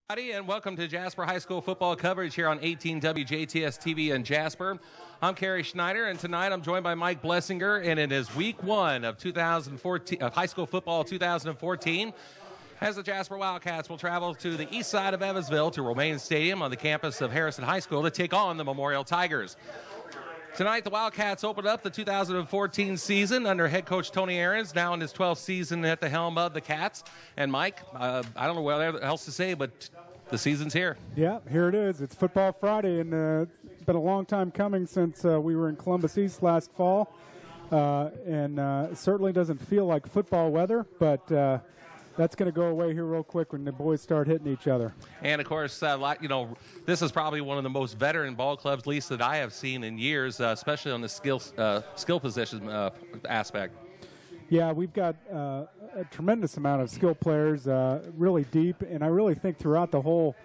And welcome to Jasper High School football coverage here on 18 WJTS TV in Jasper. I'm Kerry Schneider, and tonight I'm joined by Mike Blessinger, and it is week one of 2014 of high school football 2014. As the Jasper Wildcats will travel to the east side of Evansville to Romaine Stadium on the campus of Harrison High School to take on the Memorial Tigers. Tonight, the Wildcats opened up the 2014 season under head coach Tony Ahrens, now in his 12th season at the helm of the Cats. And Mike, I don't know what else to say, but the season's here. Yeah, here it is. It's Football Friday, and it's been a long time coming since we were in Columbus East last fall. It certainly doesn't feel like football weather, but that's going to go away here real quick when the boys start hitting each other. And, of course, this is probably one of the most veteran ball clubs, at least that I have seen in years, especially on the skill position aspect. Yeah, we've got a tremendous amount of skill players, really deep, and I really think throughout the whole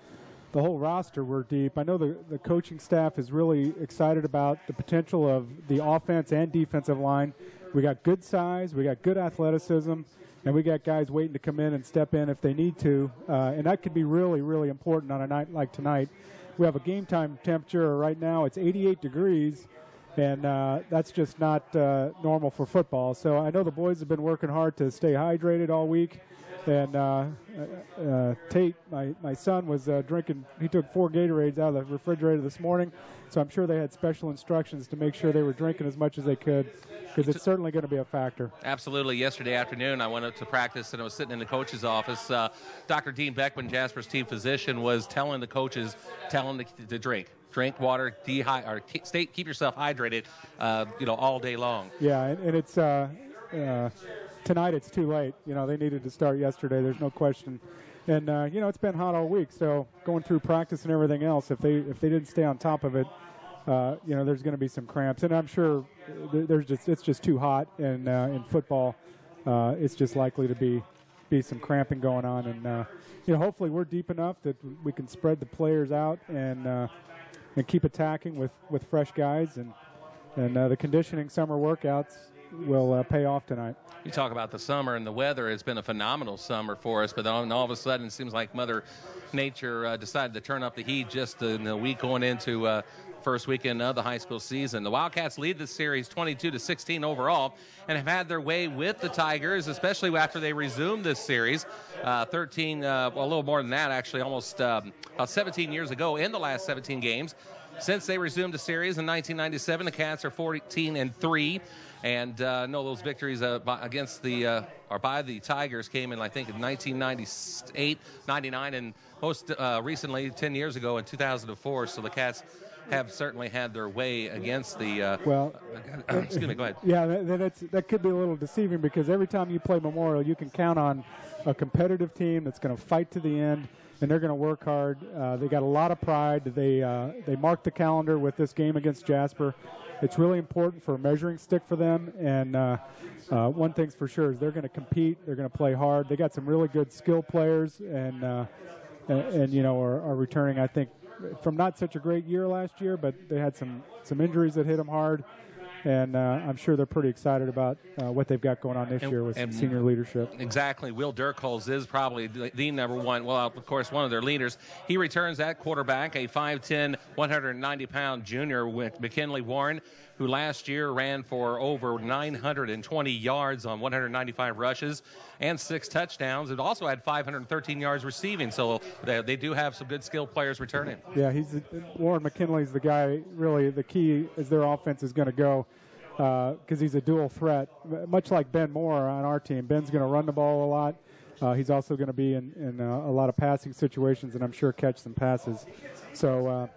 roster we're deep. I know the coaching staff is really excited about the potential of the offense and defensive line. We got good size, we got good athleticism, and we got guys waiting to come in and step in if they need to, and that could be really, really important on a night like tonight. We have a game time temperature right now. It's 88 degrees, and that's just not normal for football. So I know the boys have been working hard to stay hydrated all week. And Tate, my son, was drinking. He took 4 Gatorades out of the refrigerator this morning, so I'm sure they had special instructions to make sure they were drinking as much as they could, because it's certainly going to be a factor. Absolutely. Yesterday afternoon, I went up to practice, and I was sitting in the coach's office. Dr. Dean Beckman, Jasper's team physician, was telling the coaches, tell them to drink water, keep yourself hydrated, all day long. Yeah, and it's tonight it's too late. They needed to start yesterday. There's no question. And it's been hot all week. So going through practice and everything else, if they didn't stay on top of it, there's going to be some cramps. And I'm sure it's just too hot. And in football, it's just likely to be some cramping going on. And hopefully we're deep enough that we can spread the players out and keep attacking with fresh guys. And the conditioning summer workouts will pay off tonight. You talk about the summer and the weather. It's been a phenomenal summer for us, but then all of a sudden it seems like Mother Nature decided to turn up the heat just in the week going into first weekend of the high school season. The Wildcats lead the series 22-16 overall and have had their way with the Tigers, especially after they resumed this series a little more than that, actually, almost about 17 years ago in the last 17 games. Since they resumed the series in 1997, the Cats are 14-3. And those victories against by the Tigers came in, I think, in 1998, 99, and most recently 10 years ago in 2004. So the Cats have certainly had their way against the. Excuse me. Go ahead. Yeah, that could be a little deceiving, because every time you play Memorial, you can count on a competitive team that's going to fight to the end, and they're going to work hard. They got a lot of pride. They marked the calendar with this game against Jasper. It's really important for a measuring stick for them, and one thing's for sure is they're going to compete. They're going to play hard. They got some really good skill players, and are returning, I think, from not such a great year last year, but they had some injuries that hit them hard. And I'm sure they're pretty excited about what they've got going on this year with some senior leadership. Exactly. Will Dirkholz is probably the number one, of course, one of their leaders. He returns at quarterback, a 5'10", 190-pound junior with McKinley Warren, who last year ran for over 920 yards on 195 rushes and 6 touchdowns. It also had 513 yards receiving, so they do have some good skilled players returning. Yeah, Warren McKinley's the guy. Really, the key is their offense is going to go, because he's a dual threat, much like Ben Moore on our team. Ben's going to run the ball a lot. He's also going to be in a lot of passing situations, and I'm sure catch some passes. So,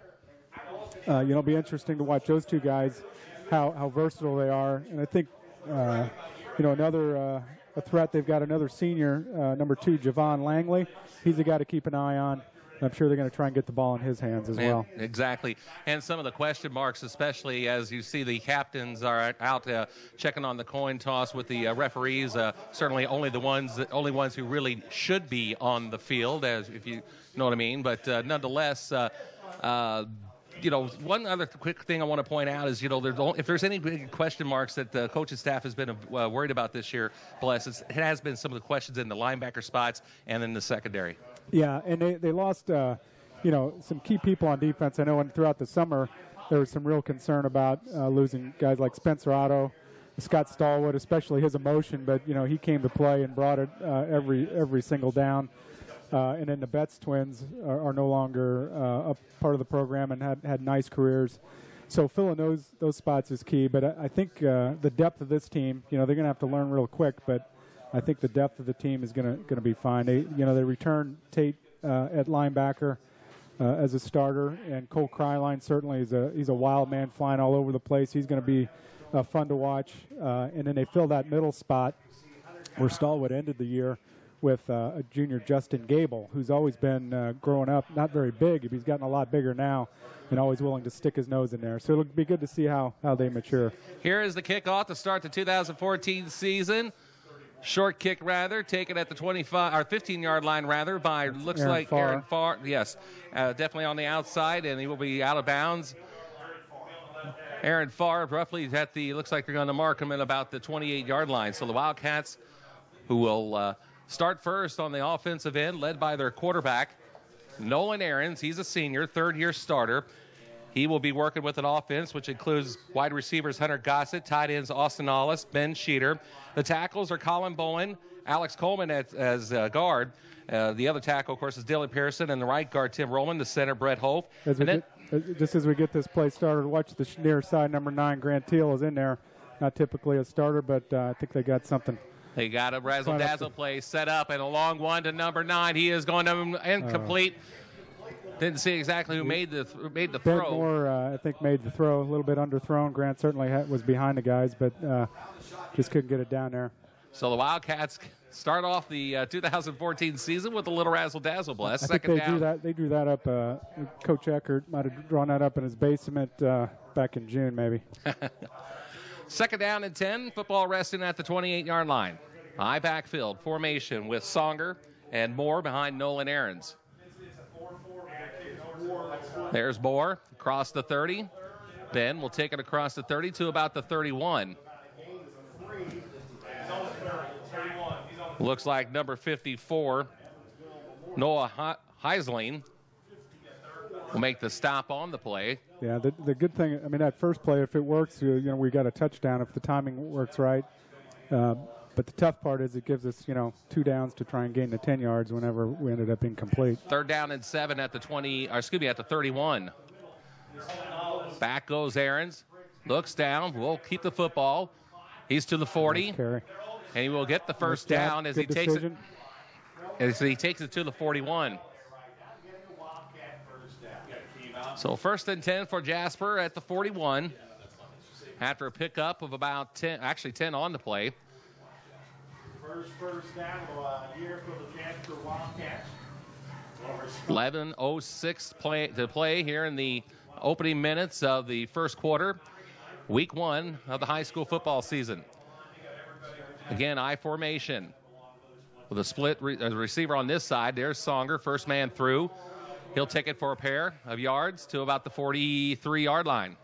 it'll be interesting to watch those two guys, how versatile they are. And I think, another a threat, they've got another senior, number 2, Javon Langley. He's a guy to keep an eye on. I'm sure they're going to try and get the ball in his hands as well. Exactly. And some of the question marks, especially as you see the captains are out checking on the coin toss with the referees, certainly only ones who really should be on the field, as if you know what I mean. But nonetheless, one other quick thing I want to point out is, if there's any big question marks that the coaching staff has been worried about this year, it has been some of the questions in the linebacker spots and in the secondary. Yeah, and they lost, some key people on defense. I know throughout the summer there was some real concern about losing guys like Spencer Otto, Scott Stallwood, especially his emotion, but, he came to play and brought it every single down. And then the Betts twins are no longer a part of the program and had nice careers. So filling those spots is key. But I think the depth of this team, they're going to have to learn real quick. But I think the depth of the team is going to be fine. They return Tate at linebacker as a starter, and Cole Kryline certainly he's a wild man flying all over the place. He's going to be fun to watch. And then they fill that middle spot where Stallwood ended the year with a junior Justin Gable, who's always been growing up, not very big, but he's gotten a lot bigger now and always willing to stick his nose in there. So it'll be good to see how they mature. Here is the kickoff to start the 2014 season. Short kick, taken at the 25 or 15-yard line, by Aaron Farr. Yes, definitely on the outside, and he will be out of bounds. Aaron Farr roughly looks like they're going to mark him at about the 28-yard line. So the Wildcats, who will start first on the offensive end, led by their quarterback, Nolan Ahrens. He's a senior, third-year starter. He will be working with an offense which includes wide receivers Hunter Gossett, tight ends Austin Ollis, Ben Sheeter. The tackles are Colin Bowen, Alex Coleman as guard. The other tackle, of course, is Dylan Pearson, and the right guard, Tim Roman, the center, Brett Holt. Just as we get this play started, watch the near side, number 9, Grant Teal is in there. Not typically a starter, but I think they got something. They got a razzle-dazzle play set up, and a long one to number 9. He is going to incomplete. Didn't see exactly who made the throw. Ben Moore, I think, made the throw, a little bit underthrown. Grant certainly was behind the guys, but just couldn't get it down there. So the Wildcats start off the 2014 season with a little razzle-dazzle play. I think they drew that up. Coach Eckert might have drawn that up in his basement back in June, maybe. Second down and 10, football resting at the 28-yard line. High backfield formation with Songer and Moore behind Nolan Ahrens. There's Moore across the 30. Ben will take it across the 30 to about the 31. Looks like number 54, Noah Heisling, will make the stop on the play. Yeah, the good thing, that first play, if it works, we got a touchdown if the timing works right. But the tough part is it gives us, 2 downs to try and gain the 10 yards whenever we ended up incomplete. Third down and 7 at the 31. Back goes Ahrens. Looks down. Will keep the football. He's to the 40. Nice carry. And he will get the first down as he takes it. As he takes it to the 41. So first and 10 for Jasper at the 41. After a pickup of about 10 on the play. First down here for the Jasper Wildcats. 11:06 to play here in the opening minutes of the first quarter, week 1 of the high school football season. Again, I formation with a split receiver on this side. There's Songer, first man through. He'll take it for a pair of yards to about the 43-yard line.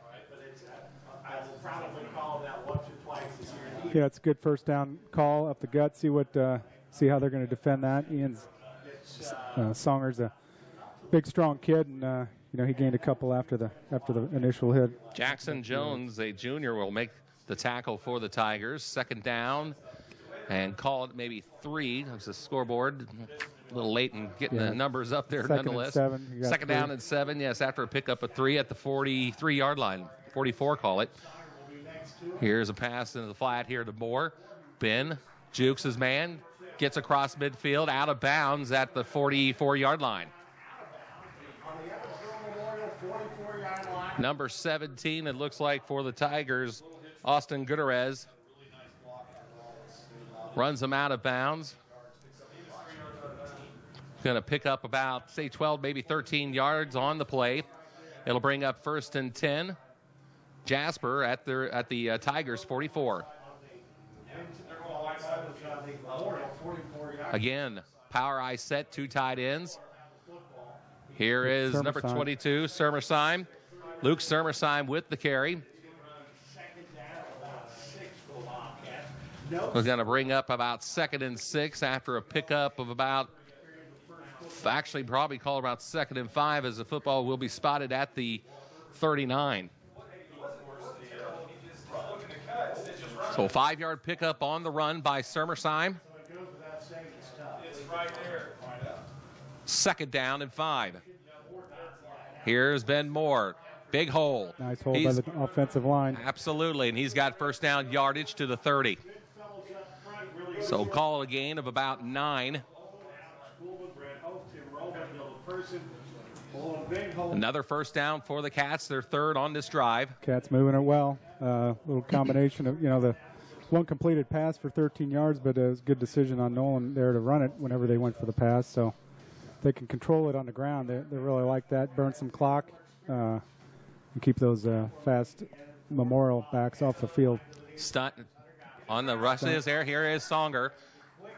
Yeah, it's a good first down call up the gut. See how they're going to defend that. Songer's a big, strong kid, and he gained a couple after the initial hit. Jackson Jones, a junior, will make the tackle for the Tigers. Second down, and call it maybe 3. It's a scoreboard. A little late in getting the numbers up there, nonetheless. Second down and 7, yes, after a pickup of 3 at the 43-yard line. 44, call it. Here's a pass into the flat here to Moore. Ben jukes his man, gets across midfield, out of bounds at the 44-yard line. Number 17, it looks like, for the Tigers, Austin Gutierrez, runs him out of bounds. Going to pick up about, say, 12, maybe 13 yards on the play. It'll bring up first and 10. Jasper at the Tigers 44. Again, power I set, 2 tight ends. Here is number 22, Sermersheim. Luke Sermersheim with the carry. Was going to bring up about 2nd and 6 after a pickup of about, actually probably call about 2nd and 5 as the football will be spotted at the 39. So 5-yard pickup on the run by Sermersheim. 2nd down and 5. Here's Ben Moore. Big hole. Nice hole by the offensive line. Absolutely, and he's got first down yardage to the 30. So call it a gain of about 9. Another first down for the Cats, their 3rd on this drive. Cats moving it well. Little combination of, the one completed pass for 13 yards, but it was a good decision on Nolan there to run it whenever they went for the pass. So they can control it on the ground. They really like that. Burn some clock and keep those fast Memorial backs off the field. Stunt on the rush is there. Here is Songer.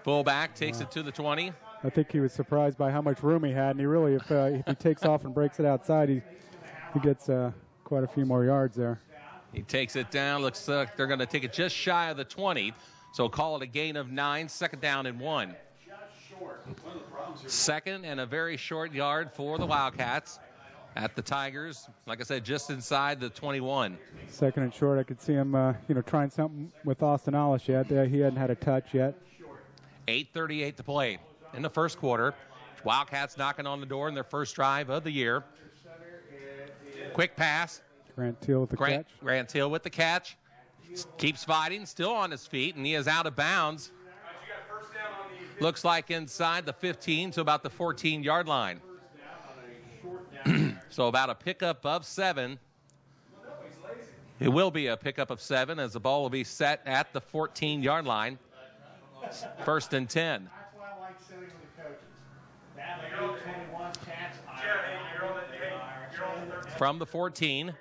Fullback takes it to the 20. I think he was surprised by how much room he had, and he really, if he takes off and breaks it outside, he gets quite a few more yards there. He takes it down. Looks like they're going to take it just shy of the 20. So call it a gain of 9, 2nd down and 1. 2nd and a very short yard for the Wildcats at the Tigers. Like I said, just inside the 21. 2nd and short. I could see him, trying something with Austin Ollis yet. He hadn't had a touch yet. 8:38 to play in the first quarter. Wildcats knocking on the door in their first drive of the year. Quick pass. Grant Teal with the catch. Grant Teal with the catch. Keeps fighting, still on his feet, and he is out of bounds. Looks like inside the 15 to about the 14-yard line. So about a pickup of 7. It will be a pickup of 7 as the ball will be set at the 14-yard line. 1st and 10. That's why I like sitting with the coaches. That 8-21 Cats. From the 14.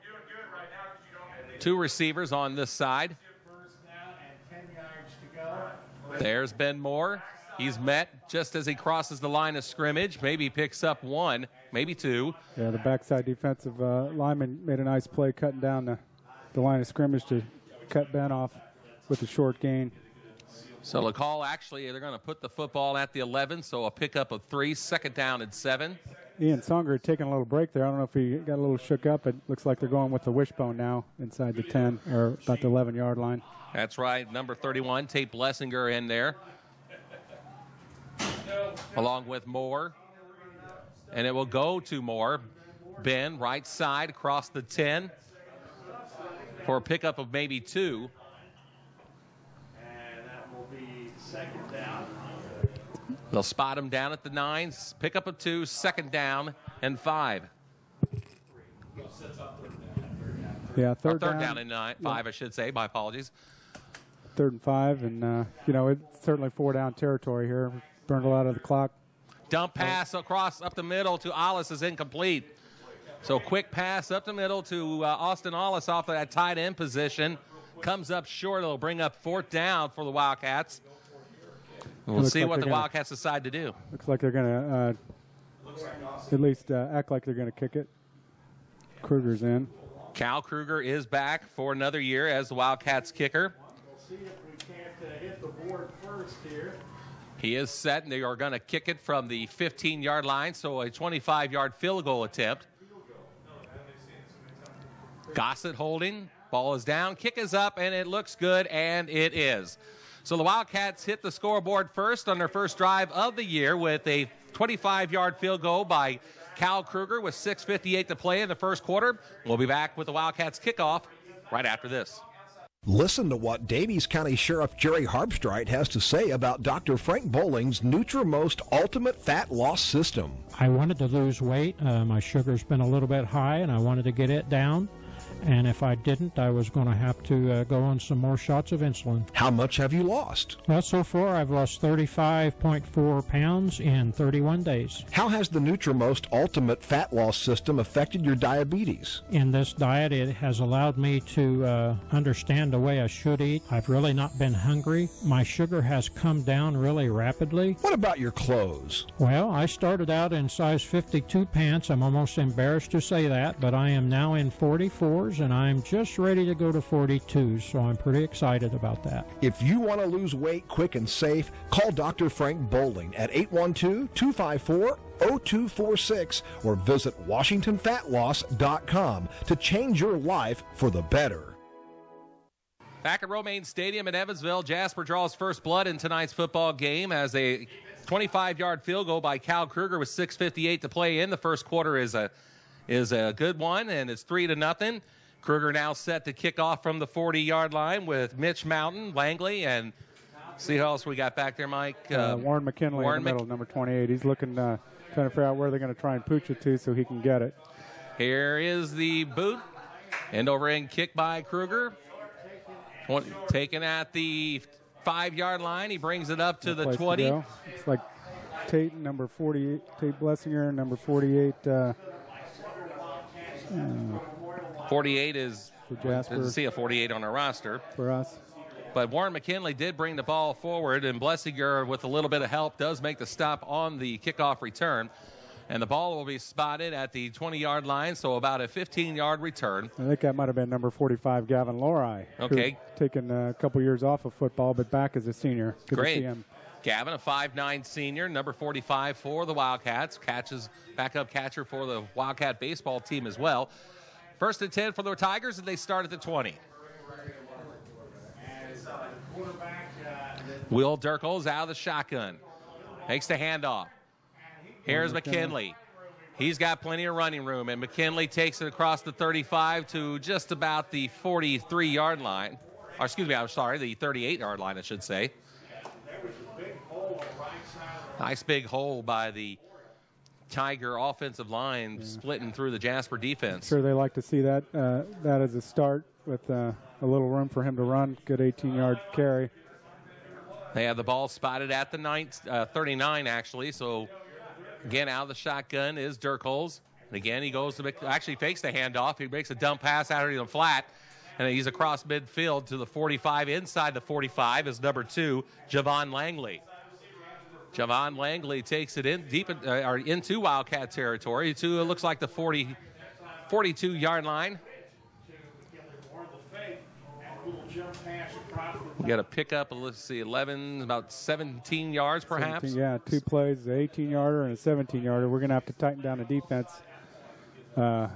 2 receivers on this side. First down and 10 yards to go. There's Ben Moore. He's met just as he crosses the line of scrimmage. Maybe picks up 1, maybe 2. Yeah, the backside defensive lineman made a nice play cutting down the line of scrimmage to cut Ben off with a short gain. So the call, actually, they're going to put the football at the 11, so a pickup of 3, 2nd down and 7. Ian Songer had taken a little break there. I don't know if he got a little shook up. It looks like they're going with the wishbone now inside the 10 or about the 11-yard line. That's right, number 31, Tate Blessinger in there, along with Moore. And it will go to Moore. Ben, right side, across the 10 for a pickup of maybe 2. And that will be 2nd down. They'll spot him down at the 9, pickup of 2, 2nd down and 5. Yeah, third down and 5, yeah. I should say. My apologies. 3rd and 5, and, it's certainly 4-down territory here. Burned a lot of the clock. Dump pass across up the middle to Ollis is incomplete. So quick pass up the middle to Austin Ollis off of that tight end position. Comes up short. It'll bring up 4th down for the Wildcats. We'll see what the Wildcats decide to do. Looks like they're going to at least act like they're going to kick it. Kruger's in. Cal Kruger is back for another year as the Wildcats kicker. We'll see if we can't hit the board first here. He is set, and they are going to kick it from the 15-yard line, so a 25-yard field goal attempt. Gossett holding. Ball is down. Kick is up, and it looks good, and it is. So the Wildcats hit the scoreboard first on their first drive of the year with a 25-yard field goal by Cal Kruger with 6:58 to play in the first quarter. We'll be back with the Wildcats kickoff right after this. Listen to what Davies County Sheriff Jerry Harbstreit has to say about Dr. Frank Bowling's Nutrimost Ultimate Fat Loss System. I wanted to lose weight. My sugar's been a little bit high, and I wanted to get it down. and if I didn't, I was going to have to go on some more shots of insulin. How much have you lost? Well, so far I've lost 35.4 pounds in 31 days. How has the Nutrimost Ultimate Fat Loss System affected your diabetes? In this diet, it has allowed me to understand the way I should eat. I've really not been hungry. My sugar has come down really rapidly. What about your clothes? Well, I started out in size 52 pants. I'm almost embarrassed to say that, but I am now in 44s, and I'm just ready to go to 42s, so I'm pretty excited about that. If you want to lose weight quick and safe, call Dr. Frank Bowling at 812-254-0246 or visit WashingtonFatLoss.com to change your life for the better. Back at Romaine Stadium in Evansville, Jasper draws first blood in tonight's football game as a 25-yard field goal by Cal Kruger with 6:58 to play in. The first quarter is a good one, and it's 3-0. Kruger now set to kick off from the 40-yard line with Mitch Mountain, Langley, and see who else we got back there, Mike? Warren McKinley in the middle, number 28. He's looking, trying to figure out where they're going to try and pooch it to so he can get it. Here is the boot. End over end kick by Kruger. Taken at the 5-yard line. He brings it up to the 20. It's like Tate, number 48, Tate Blessinger, number 48. 48 is, Jasper. doesn't see a 48 on our roster. For us. But Warren McKinley did bring the ball forward, and Blessinger, with a little bit of help, does make the stop on the kickoff return. And the ball will be spotted at the 20-yard line, so about a 15-yard return. I think that might have been number 45, Gavin Lorai. Okay. Taken a couple years off of football, but back as a senior. Good Great. to see him. Gavin, a 5'9" senior, number 45 for the Wildcats. Backup catcher for the Wildcat baseball team as well. First and 10 for the Tigers, and they start at the 20. Will Dirkles out of the shotgun. Makes the handoff. Here's McKinley. He's got plenty of running room, and McKinley takes it across the 35 to just about the 43-yard line. Or excuse me, I'm sorry, the 38-yard line, I should say. Nice big hole by the Tiger offensive line, splitting through the Jasper defense. Sure, they like to see that as a start with a little room for him to run. Good 18-yard carry. They have the ball spotted at the 39, actually. So, again, out of the shotgun is Dirkles. And again, he goes to actually fakes the handoff. He makes a dump pass out of the flat. And he's across midfield to the 45. Inside the 45 is number 2, Javon Langley. Javon Langley takes it in deep into Wildcat territory to, it looks like, the 42-yard line. We got a pickup, let's see, 11, about 17 yards perhaps. 17, yeah, 2 plays, an 18-yarder and a 17-yarder. We're going to have to tighten down the defense. The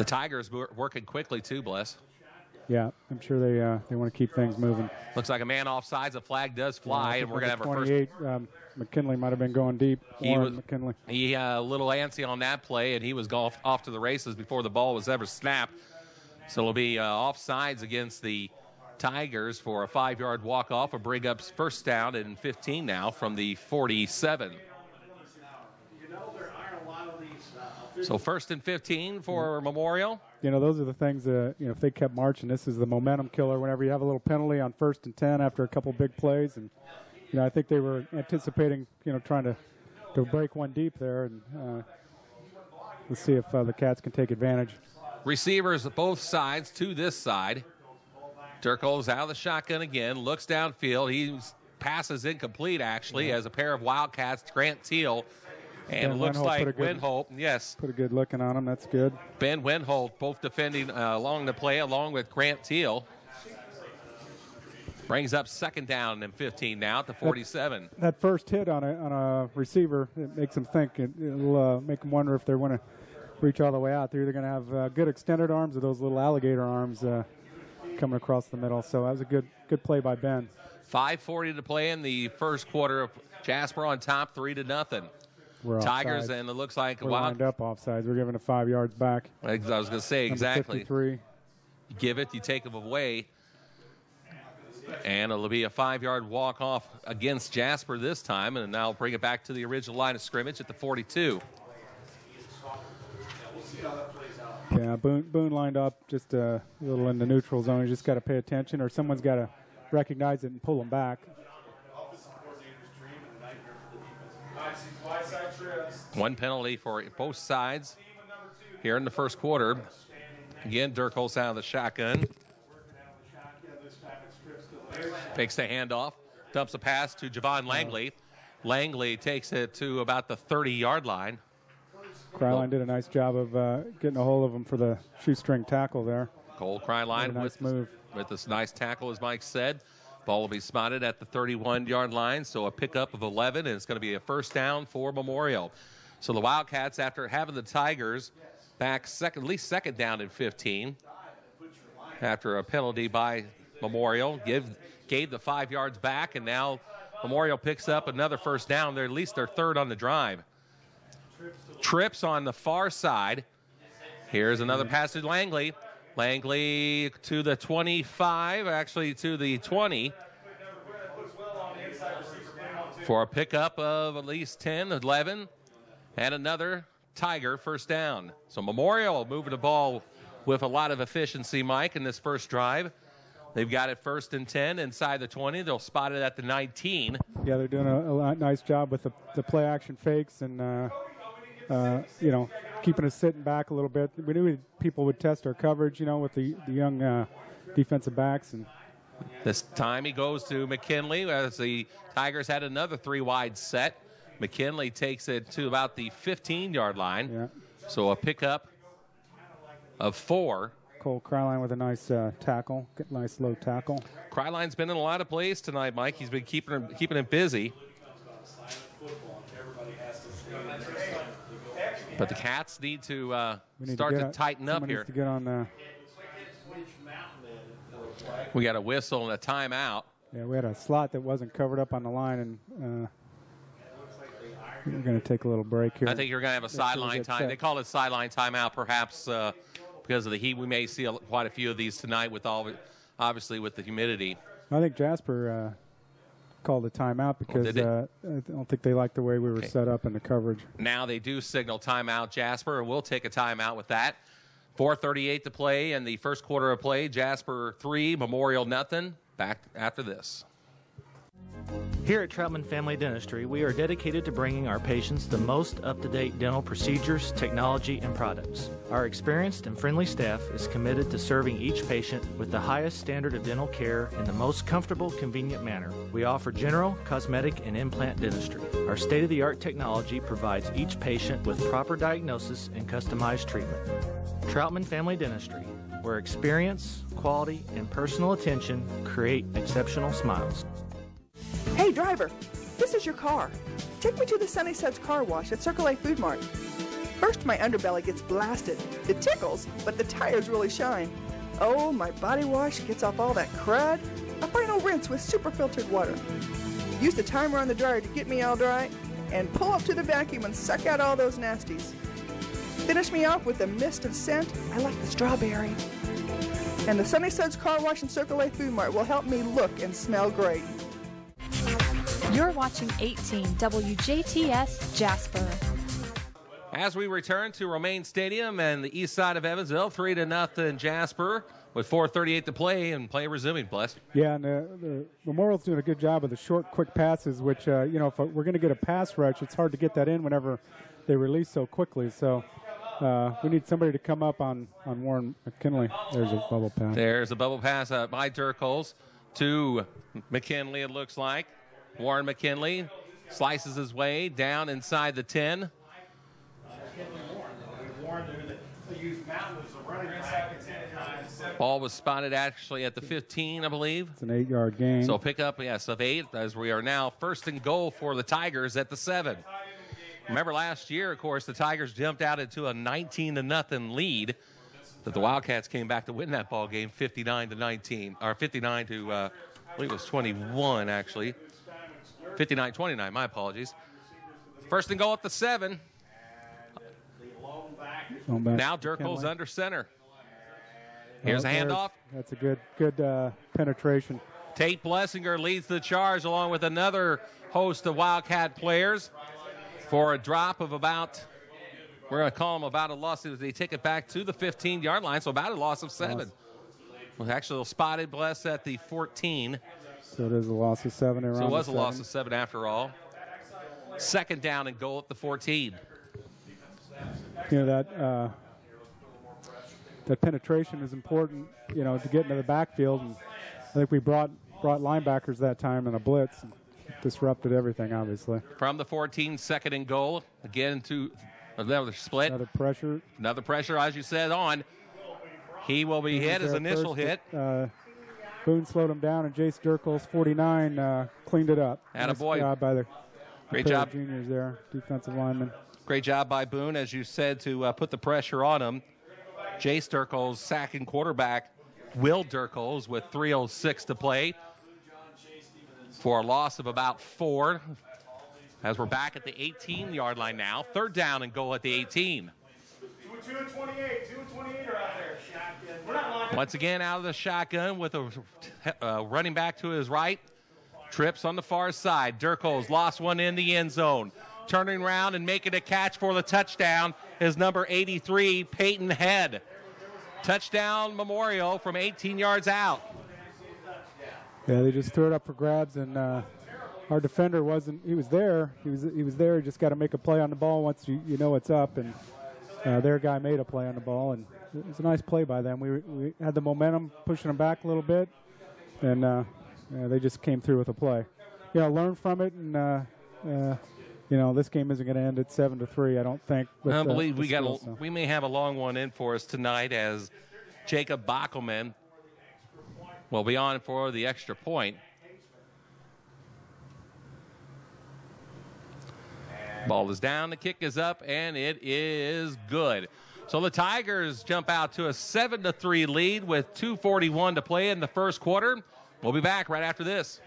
Tigers working quickly too, Bless. Yeah, I'm sure they want to keep things moving. Looks like a man offsides. A flag does fly, and we're going to have our 28, McKinley might have been going deep. McKinley. He a little antsy on that play, and he was off to the races before the ball was ever snapped. So it'll be offsides against the Tigers for a 5-yard walk-off, a bring up first down and 15 now from the 47. So first and 15 for Memorial. You know, those are the things, if they kept marching, this is the momentum killer whenever you have a little penalty on first and 10 after a couple big plays. And, I think they were anticipating, trying to break one deep there. And let's see if the Cats can take advantage. Receivers both sides to this side. Dirkles out of the shotgun again, looks downfield. He passes incomplete, actually, as a pair of Wildcats, Grant Teal. And it looks like Winholt, yes. Put a good looking on him. That's good. Ben Winholt both defending along the play, along with Grant Teal. Brings up second down and 15 now at the 47. That first hit on a receiver, it makes them think. It'll make them wonder if they want to reach all the way out. They're either going to have good extended arms or those little alligator arms coming across the middle. So that was a good play by Ben. 5:40 to play in the first quarter. Jasper on top, 3-0. We're Tigers, offsides. and it looks like we're lined up offsides. We're giving it 5 yards back. I was going to say, exactly. 53. You give it, you take them away. And it'll be a 5-yard walk-off against Jasper this time, and now bring it back to the original line of scrimmage at the 42. Yeah, Boone lined up just a little in the neutral zone. You just got to pay attention, or someone's got to recognize it and pull them back. One penalty for both sides here in the first quarter. Again, Dirkholz out of the shotgun. Takes the handoff, dumps a pass to Javon Langley. Langley takes it to about the 30-yard line. Kryline did a nice job of getting a hold of him for the shoestring tackle there. Cole Kryline with this nice tackle, as Mike said. Ball will be spotted at the 31-yard line, so a pickup of 11, and it's going to be a first down for Memorial. So the Wildcats, after having the Tigers back at least second down and 15, after a penalty by Memorial, gave the 5 yards back, and now Memorial picks up another first down. They're at least their third on the drive. Trips on the far side. Here's another pass to Langley. Langley to the 25, actually to the 20, for a pickup of at least 10, 11, and another Tiger first down. So Memorial moving the ball with a lot of efficiency, Mike, in this first drive. They've got it first and 10 inside the 20. They'll spot it at the 19. Yeah, they're doing a nice job with the play action fakes and keeping us sitting back a little bit. We knew people would test our coverage, with the young defensive backs. And this time he goes to McKinley as the Tigers had another 3-wide set. McKinley takes it to about the 15-yard line. Yeah. So a pickup of 4. Cole Kryline with a nice tackle, nice low tackle. Kryline's been in a lot of plays tonight, Mike. He's been keeping him busy. But the Cats need to start to tighten up here. Needs to get on we got a whistle and a timeout. Yeah, we had a slot that wasn't covered up on the line, and we're going to take a little break here. I think you're going to have a sideline time. They call it sideline timeout, perhaps because of the heat. We may see quite a few of these tonight, obviously with the humidity. I think Jasper called a timeout because I don't think they liked the way we were set up in the coverage. Now they do signal timeout, Jasper, and we'll take a timeout with that. 4:38 to play in the first quarter of play. Jasper 3, Memorial nothing. Back after this. Here at Troutman Family Dentistry, we are dedicated to bringing our patients the most up-to-date dental procedures, technology, and products. Our experienced and friendly staff is committed to serving each patient with the highest standard of dental care in the most comfortable, convenient manner. We offer general, cosmetic, and implant dentistry. Our state-of-the-art technology provides each patient with proper diagnosis and customized treatment. Troutman Family Dentistry, where experience, quality, and personal attention create exceptional smiles. Hey driver, this is your car. Take me to the Sunnysuds car wash at Circle A Food Mart. First my underbelly gets blasted. It tickles, but the tires really shine. Oh, my body wash gets off all that crud. A final rinse with super filtered water. Use the timer on the dryer to get me all dry, and pull up to the vacuum and suck out all those nasties. Finish me off with a mist of scent. I like the strawberry. And the Sunnysuds car wash and Circle A Food Mart will help me look and smell great. You're watching 18 WJTS Jasper. As we return to Romaine Stadium and the east side of Evansville, 3-0 Jasper with 4:38 to play and play resuming. Bless. Yeah, and the Memorial's doing a good job of the short, quick passes, which, if we're going to get a pass rush, it's hard to get that in whenever they release so quickly. So we need somebody to come up on Warren McKinley. There's a bubble pass. There's a bubble pass by Dirkholz to McKinley, it looks like. Warren McKinley slices his way down inside the 10. Ball was spotted actually at the 15, I believe. It's an 8-yard gain. So pick up, of 8, as we are now first and goal for the Tigers at the 7. Remember last year, of course, the Tigers jumped out into a 19-0 lead, but the Wildcats came back to win that ball game 59-19, or 59 to, I believe it was 21, actually. 59-29, my apologies. First and goal at the 7. Now Dirkholz under center. Here's a handoff. That's a good penetration. Tate Blessinger leads the charge along with another host of Wildcat players for a drop of about We're going to call them about a loss as they take it back to the 15-yard line, so about a loss of 7. Well, actually, spotted Bless at the 14. So it is a loss of 7 around. So it was a loss of 7 after all. Second down and goal at the 14. You know, that penetration is important, you know, to get into the backfield. And I think we brought linebackers that time in a blitz and disrupted everything, obviously. From the 14, second and goal. Again to another split. Another pressure. Another pressure, as you said, on. He will be hit, his initial hit. Boone slowed him down, and Jace Durkles, 49, cleaned it up. Attaboy. Nice job by the Great job. juniors there, defensive linemen. Great job by Boone, as you said, to put the pressure on him. Jace Durkles sacking quarterback Will Durkles with 3:06 to play for a loss of about 4. As we're back at the 18-yard line now. Third down and goal at the 18. 2 and 28. 2 and 28 are out there. We're not lying. Once again out of the shotgun with a running back to his right. Trips on the far side. Durkles lost one in the end zone. Turning around and making a catch for the touchdown is number 83, Peyton Head. Touchdown Memorial from 18 yards out. Yeah, they just threw it up for grabs, and our defender wasn't. He was there. He was there. Just got to make a play on the ball once you know it's up, and their guy made a play on the ball, and it was a nice play by them. We had the momentum, pushing them back a little bit, and they just came through with a play. You know, learn from it, and you know, this game isn't going to end at 7-3, I don't think. I believe we may have a long one in for us tonight, as Jacob Bockelman will be on for the extra point. Ball is down, the kick is up, and it is good. So the Tigers jump out to a 7-3 lead with 2:41 to play in the first quarter. We'll be back right after this.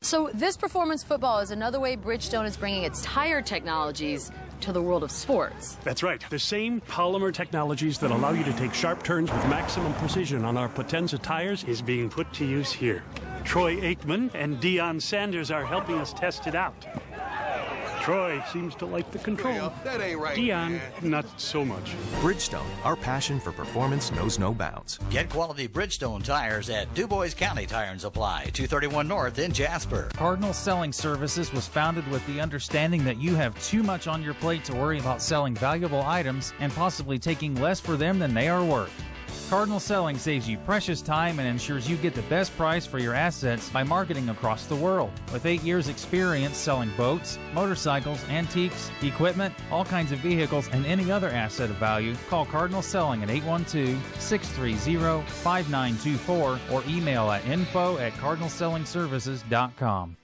So this performance football is another way Bridgestone is bringing its tire technologies to the world of sports. That's right. The same polymer technologies that allow you to take sharp turns with maximum precision on our Potenza tires is being put to use here. Troy Aikman and Deion Sanders are helping us test it out. Troy seems to like the control. That ain't right. Deion, not so much. Bridgestone, our passion for performance knows no bounds. Get quality Bridgestone tires at DuBois County Tire and Supply, 231 North in Jasper. Cardinal Selling Services was founded with the understanding that you have too much on your plate to worry about selling valuable items and possibly taking less for them than they are worth. Cardinal Selling saves you precious time and ensures you get the best price for your assets by marketing across the world. With 8 years' experience selling boats, motorcycles, antiques, equipment, all kinds of vehicles, and any other asset of value, call Cardinal Selling at 812-630-5924 or email at info@cardinalsellingservices.com.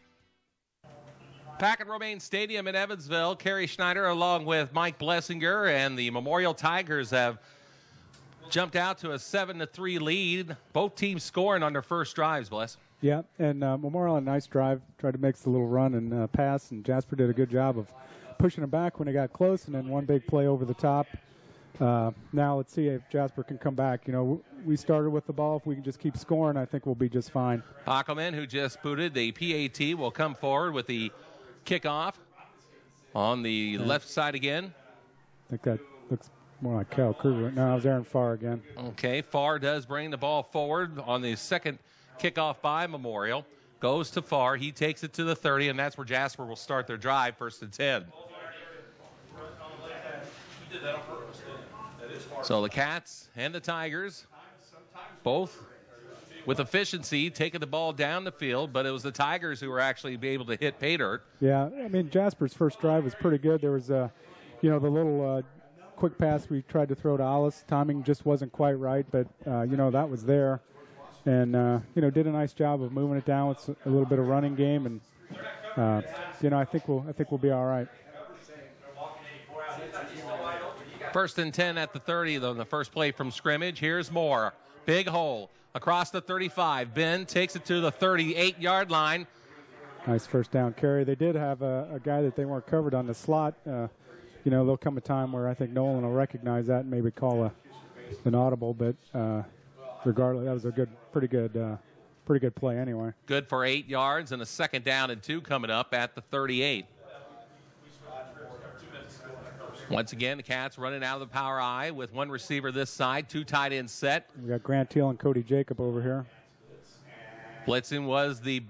Packard Romaine Stadium in Evansville. Kerry Schneider along with Mike Blessinger, and the Memorial Tigers have jumped out to a 7-3 lead. Both teams scoring on their first drives, Bless. Yeah, and Memorial had a nice drive, tried to make a little run and pass, and Jasper did a good job of pushing them back when they got close, and then one big play over the top. Now let's see if Jasper can come back. You know, we started with the ball. If we can just keep scoring, I think we'll be just fine. Hockelman, who just booted the PAT, will come forward with the kickoff on the left side again. I think that looks more like Cal Kruger. No, it was Aaron Farr again. Okay, Farr does bring the ball forward on the second kickoff by Memorial. Goes to Farr. He takes it to the 30, and that's where Jasper will start their drive, 1st and 10. So the Cats and the Tigers, both with efficiency, taking the ball down the field, but it was the Tigers who were actually able to hit pay dirt. Yeah, I mean, Jasper's first drive was pretty good. There was, the little quick pass we tried to throw to Alice. Timing just wasn't quite right, but, that was there. And, did a nice job of moving it down with a little bit of running game. And, I think we'll be all right. 1st and 10 at the 30, though, the first play from scrimmage. Here's Moore. Big hole across the 35. Ben takes it to the 38-yard line. Nice first down carry. They did have a guy that they weren't covered on the slot. There'll come a time where I think Nolan will recognize that and maybe call an audible. But regardless, that was a pretty good play anyway. Good for 8 yards and a 2nd down and 2 coming up at the 38. Once again, the Cats running out of the power I with one receiver this side, 2 tight ends set. We got Grant Teal and Cody Jacob over here. Blitzing was it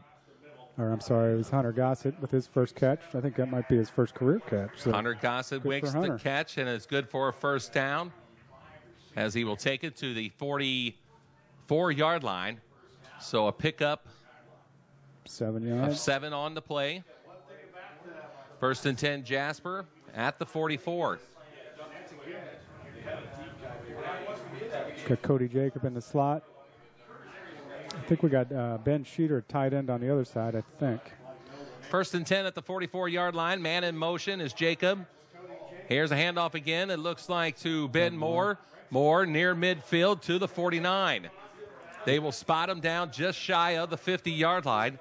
was Hunter Gossett with his first catch. I think that might be his first career catch. So Hunter Gossett makes the catch, and it's good for a first down as he will take it to the 44-yard line. So a pickup 7 yards. Of 7 on the play. 1st and 10, Jasper at the 44. Got Cody Jacob in the slot. I think we got Ben Sheeter tight end on the other side, I think. 1st and 10 at the 44-yard line. Man in motion is Jacob. Here's a handoff again. It looks like to Ben Moore. Moore near midfield to the 49. They will spot him down just shy of the 50-yard line.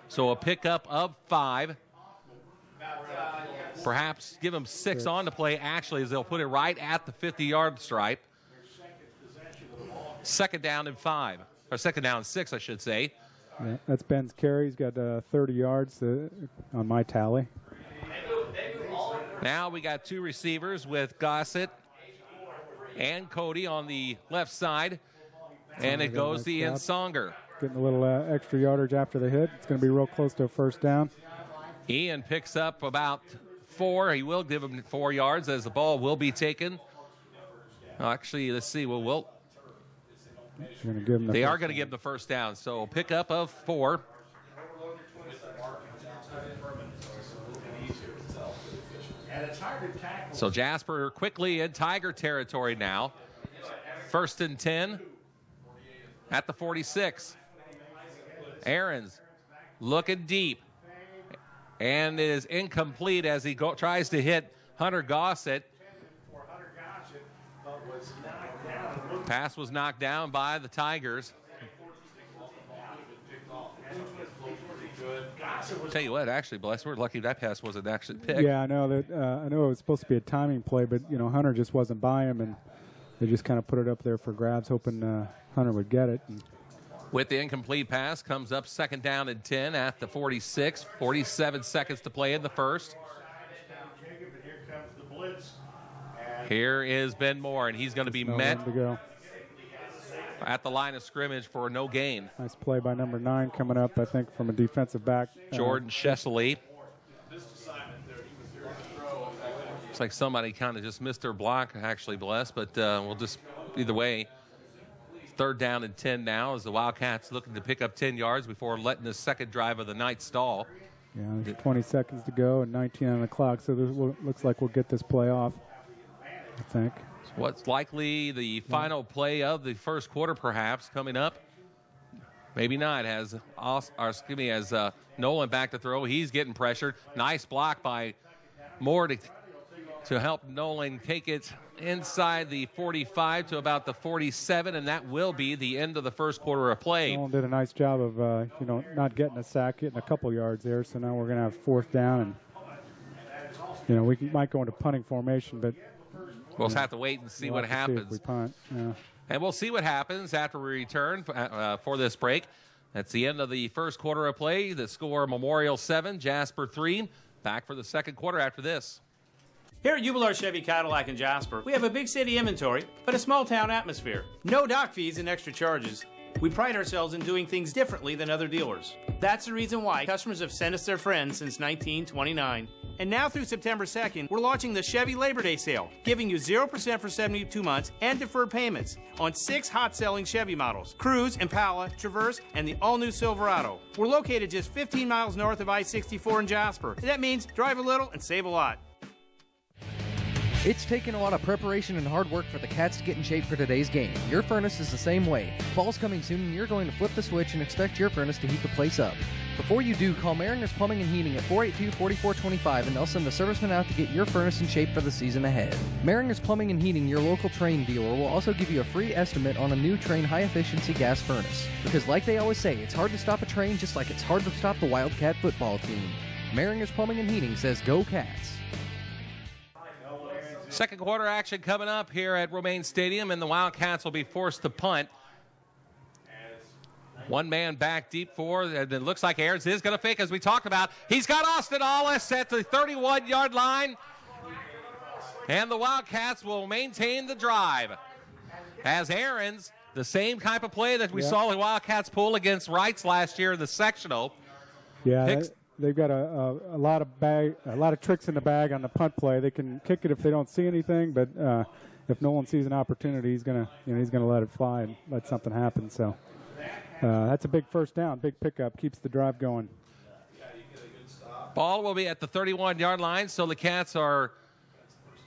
So a pickup of 5. Perhaps give him 6 on the play, actually, as they'll put it right at the 50-yard stripe. 2nd down and 5. Or 2nd down and 6, I should say. Yeah, that's Ben's carry. He's got 30 yards on my tally. Now we got 2 receivers with Gossett and Cody on the left side. And it goes to Ian Songer. Getting a little extra yardage after the hit. It's going to be real close to a first down. Ian picks up about 4. He will give him 4 yards as the ball will be taken. Actually, let's see. They are going to give him the first down. So pickup of 4. So Jasper quickly in Tiger territory now. 1st and 10 at the 46. Aarons looking deep. And it is incomplete as he tries to hit Hunter Gossett. Pass was knocked down by the Tigers. Tell you what, actually, Bless, we're lucky that pass wasn't actually picked. Yeah, I know that. I know it was supposed to be a timing play, but Hunter just wasn't by him, and they just kind of put it up there for grabs, hoping Hunter would get it. With the incomplete pass, comes up 2nd down and 10 at the 46. 47 seconds to play in the first. Here is Ben Moore, and he's going to be met at the line of scrimmage for no gain. Nice play by number 9 coming up, I think, from a defensive back. Jordan Chesley. Looks like somebody kind of just missed their block, actually, Bless, but we'll just, either way, 3rd down and 10 now as the Wildcats looking to pick up 10 yards before letting the second drive of the night stall. Yeah, there's 20 seconds to go and 19 on the clock, so looks like we'll get this play off, I think. What's likely the final play of the first quarter, perhaps, coming up? Maybe not. As Nolan back to throw. He's getting pressured. Nice block by Moore to help Nolan take it inside the 45 to about the 47, and that will be the end of the first quarter of play. Nolan did a nice job of, not getting a sack, getting a couple yards there, so now we're going to have 4th down, and, we might go into punting formation, but we'll have to wait and see what happens. We punt. Yeah. And we'll see what happens after we return for this break. That's the end of the first quarter of play. The score, Memorial 7, Jasper 3. Back for the second quarter after this. Here at Jubilar Chevy Cadillac in Jasper, we have a big city inventory, but a small town atmosphere. No dock fees and extra charges. We pride ourselves in doing things differently than other dealers. That's the reason why customers have sent us their friends since 1929. And now through September 2nd, we're launching the Chevy Labor Day sale, giving you 0% for 72 months and deferred payments on 6 hot-selling Chevy models, Cruze, Impala, Traverse, and the all-new Silverado. We're located just 15 miles north of I-64 in Jasper. And that means drive a little and save a lot. It's taken a lot of preparation and hard work for the Cats to get in shape for today's game. Your furnace is the same way. Fall's coming soon and you're going to flip the switch and expect your furnace to heat the place up. Before you do, call Mariners Plumbing and Heating at 482-4425 and they'll send a serviceman out to get your furnace in shape for the season ahead. Mariners Plumbing and Heating, your local Trane dealer, will also give you a free estimate on a new Trane high-efficiency gas furnace. Because like they always say, it's hard to stop a train just like it's hard to stop the Wildcat football team. Mariners Plumbing and Heating says go Cats. Second quarter action coming up here at Romaine Stadium, and the Wildcats will be forced to punt. One man back deep and it looks like Aarons is going to fake, as we talked about. He's got Austin Allis at the 31-yard line. And the Wildcats will maintain the drive. As Aaron's, the same type of play that we saw the Wildcats pull against Wrights last year in the sectional. Yeah, they've got a lot of tricks in the bag on the punt play. They can kick it if they don't see anything, but if no one sees an opportunity, he's gonna let it fly and let something happen. So that's a big first down, big pickup, keeps the drive going. Ball will be at the 31-yard line, so the Cats are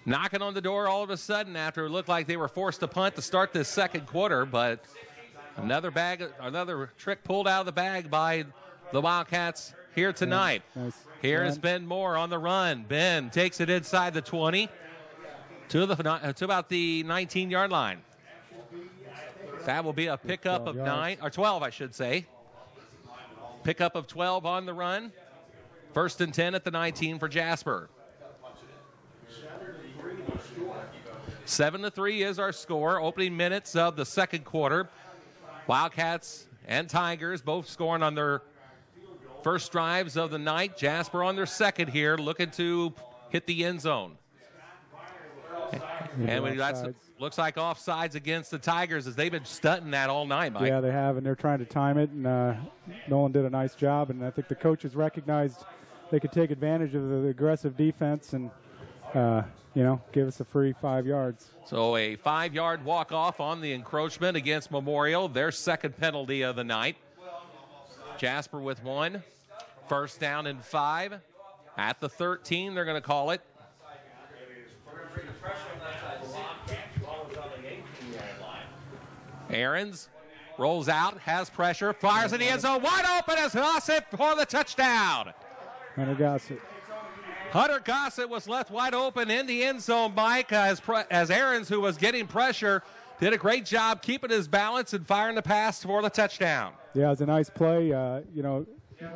knocking on the door all of a sudden after it looked like they were forced to punt to start this second quarter, but another trick pulled out of the bag by the Wildcats here tonight. Nice. Here is Ben Moore on the run. Ben takes it inside the 20 to about the 19-yard line. That will be a pickup of 12, I should say. Pickup of 12 on the run. First and 10 at the 19 for Jasper. 7-3 is our score. Opening minutes of the second quarter. Wildcats and Tigers both scoring on their first drives of the night. Jasper on their second here, looking to hit the end zone. And that looks like offsides against the Tigers, as they've been stunting that all night, Mike. Yeah, they have, and they're trying to time it, and Nolan did a nice job, and I think the coaches recognized they could take advantage of the aggressive defense and, give us a free 5 yards. So a 5-yard walk-off on the encroachment against Memorial, their second penalty of the night. Jasper with one. First down and 5. At the 13, they're going to call it. Aarons rolls out, has pressure, fires in the end zone, wide open as Gossett for the touchdown. Hunter Gossett. Hunter Gossett was left wide open in the end zone, Mike, as Aarons, who was getting pressure, did a great job keeping his balance and firing the pass for the touchdown. Yeah, it was a nice play.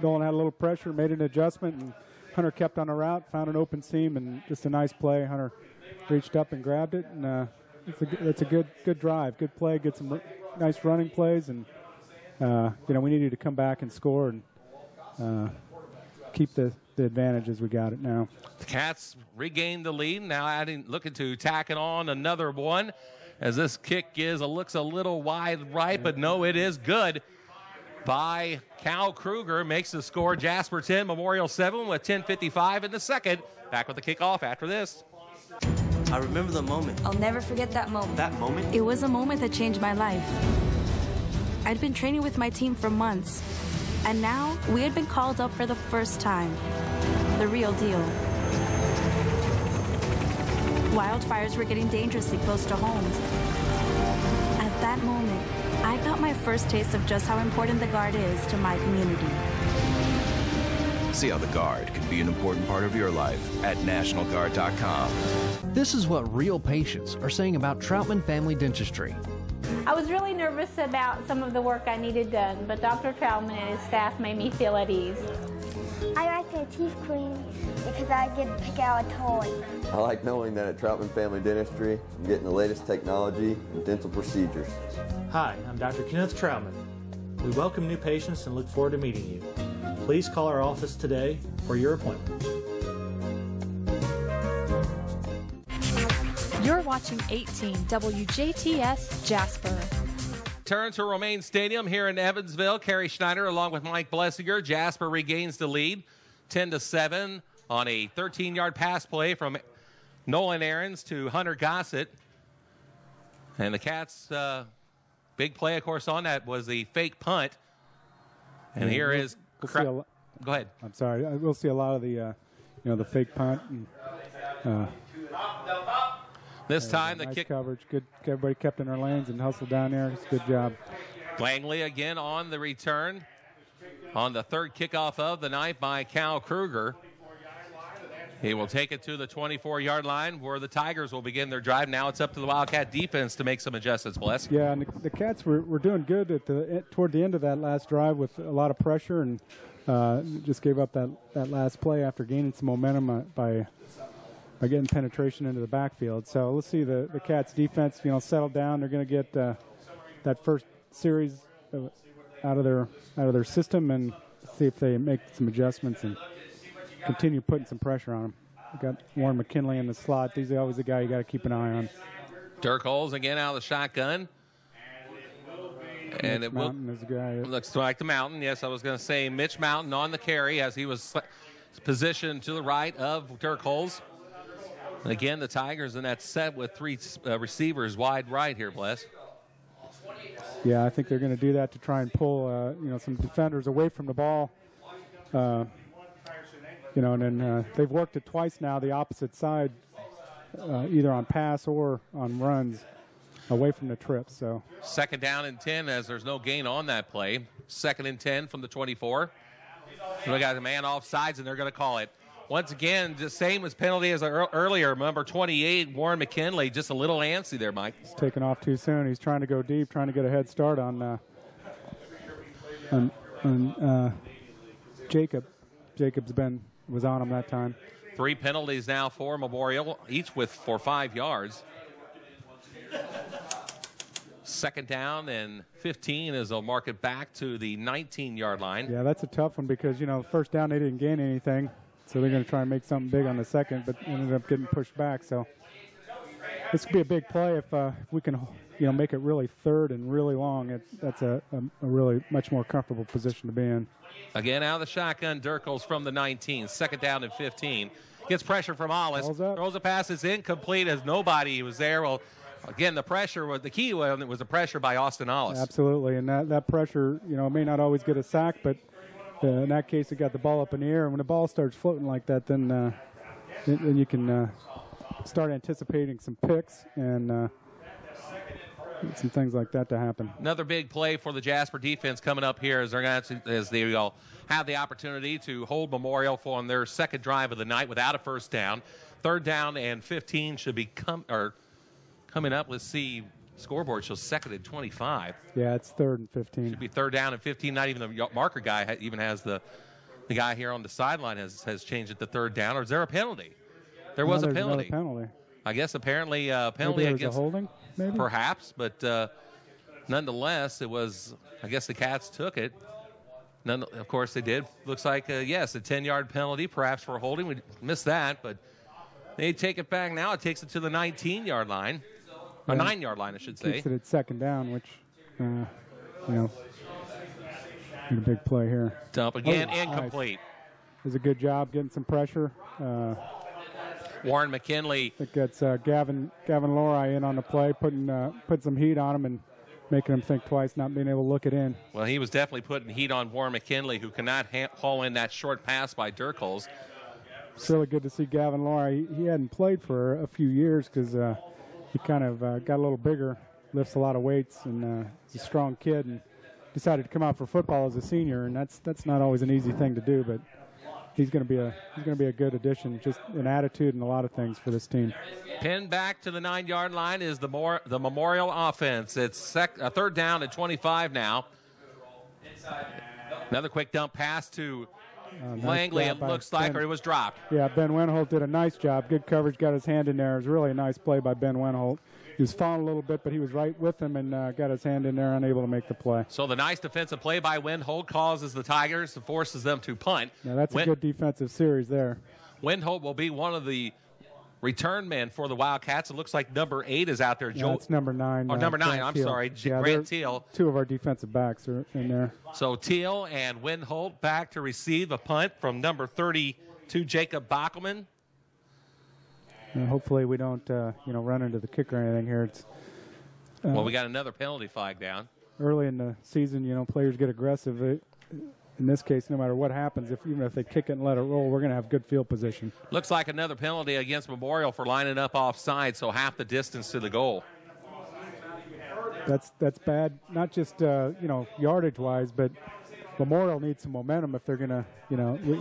Nolan had a little pressure, made an adjustment, and Hunter kept on the route, found an open seam, and just a nice play. Hunter reached up and grabbed it, and it's a good drive, good play, get some nice running plays, and we needed to come back and score and keep the advantage as we got it now. The Cats regained the lead, now looking to tack it on another one, as this kick looks a little wide right, but no, it is good by Cal Kruger. Makes the score Jasper 10, Memorial 7 with 10:55 in the second. Back with the kickoff after this. I remember the moment. I'll never forget that moment. That moment? It was a moment that changed my life. I'd been training with my team for months, and now we had been called up for the first time. The real deal. Wildfires were getting dangerously close to homes. At that moment, I got my first taste of just how important the Guard is to my community. See how the Guard can be an important part of your life at NationalGuard.com. This is what real patients are saying about Troutman Family Dentistry. I was really nervous about some of the work I needed done, but Dr. Troutman and his staff made me feel at ease. I like their teeth clean because I get to pick out a toy. I like knowing that at Troutman Family Dentistry, I'm getting the latest technology and dental procedures. Hi, I'm Dr. Kenneth Troutman. We welcome new patients and look forward to meeting you. Please call our office today for your appointment. You're watching 18 WJTS Jasper. Turn to Romaine Stadium here in Evansville. Kerry Schneider along with Mike Blessinger. Jasper regains the lead 10-7 on a 13-yard pass play from Nolan Aarons to Hunter Gossett. And the Cats' big play, of course, on that was the fake punt. And here is... Go ahead. I'm sorry. We'll see a lot of the fake punt. And, this time the nice kick coverage. Good. Everybody kept in their lanes and hustled down there. It's a good job. Langley again on the return on the third kickoff of the night by Cal Kruger. He will take it to the 24-yard line where the Tigers will begin their drive. Now it's up to the Wildcat defense to make some adjustments, Bless. Yeah, and the Cats were doing good toward the end of that last drive with a lot of pressure, and just gave up that last play after gaining some momentum by getting penetration into the backfield. So let's see the Cats defense, settle down. They're going to get that first series out of their system and see if they make some adjustments and continue putting some pressure on them. We got Warren McKinley in the slot. He's always the guy you got to keep an eye on. Dirk Holes again out of the shotgun. And Mitch Mountain is the guy. Looks like the Mountain. Yes, I was going to say Mitch Mountain on the carry as he was positioned to the right of Dirk Holes. And again, the Tigers in that set with three receivers wide right here, Bless. Yeah, I think they're going to do that to try and pull, some defenders away from the ball. And then they've worked it twice now, the opposite side, either on pass or on runs away from the trip. So 2nd down and 10 as there's no gain on that play. 2nd and 10 from the 24. We got a man off sides, and they're going to call it. Once again, the same as penalty as earlier. Number 28, Warren McKinley, just a little antsy there, Mike. He's taken off too soon. He's trying to go deep, trying to get a head start on Jacob. Jacob's was on him that time. 3 penalties now for Memorial, each for 5 yards. 2nd down and 15 as they'll mark it back to the 19-yard line. Yeah, that's a tough one because, first down they didn't gain anything. So they're going to try and make something big on the second, but ended up getting pushed back. So this could be a big play if we can, make it really third and really long. That's a really much more comfortable position to be in. Again, out of the shotgun, Dirkles from the 19. 2nd down and 15. Gets pressure from Hollis. Throws a pass. It's incomplete as nobody was there. Well, again, the key was the pressure by Austin Hollis. Absolutely, and that pressure, may not always get a sack, but in that case, it got the ball up in the air. And when the ball starts floating like that, then you can start anticipating some picks and some things like that to happen. Another big play for the Jasper defense coming up here as they will have the opportunity to hold Memorial on their 2nd drive of the night without a first down. 3rd down and 15 should be coming up. Let's see. Scoreboard shows 2nd and 25. Yeah, it's 3rd and 15. Should be 3rd down and 15. Not even the marker guy even has the guy here on the sideline has changed it to 3rd down. Or is there a penalty? There was a penalty. Penalty. I guess apparently penalty maybe against a holding, maybe? Perhaps, but nonetheless, it was. I guess the Cats took it. Of course, they did. Looks like yes, a 10-yard penalty, perhaps for holding. We missed that, but they take it back now. It takes it to the 19-yard line. A 9-yard line, I should say. Keeps it at 2nd down, which, a big play here. Dump again, incomplete. Nice. Does a good job getting some pressure. Warren McKinley. It gets Gavin Lori in on the play, put some heat on him and making him think twice, not being able to look it in. Well, he was definitely putting heat on Warren McKinley, who cannot haul in that short pass by Dirkles. It's really good to see Gavin Lori. He hadn't played for a few years because he kind of got a little bigger, lifts a lot of weights, and he's a strong kid and decided to come out for football as a senior, and that's not always an easy thing to do, but he's going to be a good addition, just an attitude and a lot of things for this team. Pinned back to the 9-yard line is the Memorial offense. It's 3rd down at 25 now. Another quick dump pass to Langley, it looks like, or it was dropped. Yeah, Ben Wenholt did a nice job. Good coverage, got his hand in there. It was really a nice play by Ben Wenholt. He was falling a little bit, but he was right with him and got his hand in there, unable to make the play. So the nice defensive play by Wenholt causes the Tigers and forces them to punt. Now that's a good defensive series there. Wenholt will be one of the return men for the Wildcats. It looks like number 8 is out there. Yeah, it's number 9. Or number 9, I'm Teal. sorry, Yeah, Grant Teal. 2 of our defensive backs are in there. So Teal and Wenholt back to receive a punt from number 32, Jacob Bockelman. And hopefully we don't, run into the kicker or anything here. It's well, we got another penalty flag down. Early in the season, players get aggressive. In this case, no matter what happens, even if they kick it and let it roll, we're going to have good field position. Looks like another penalty against Memorial for lining up offside, so half the distance to the goal. That's bad, not just yardage-wise, but Memorial needs some momentum if they're going to,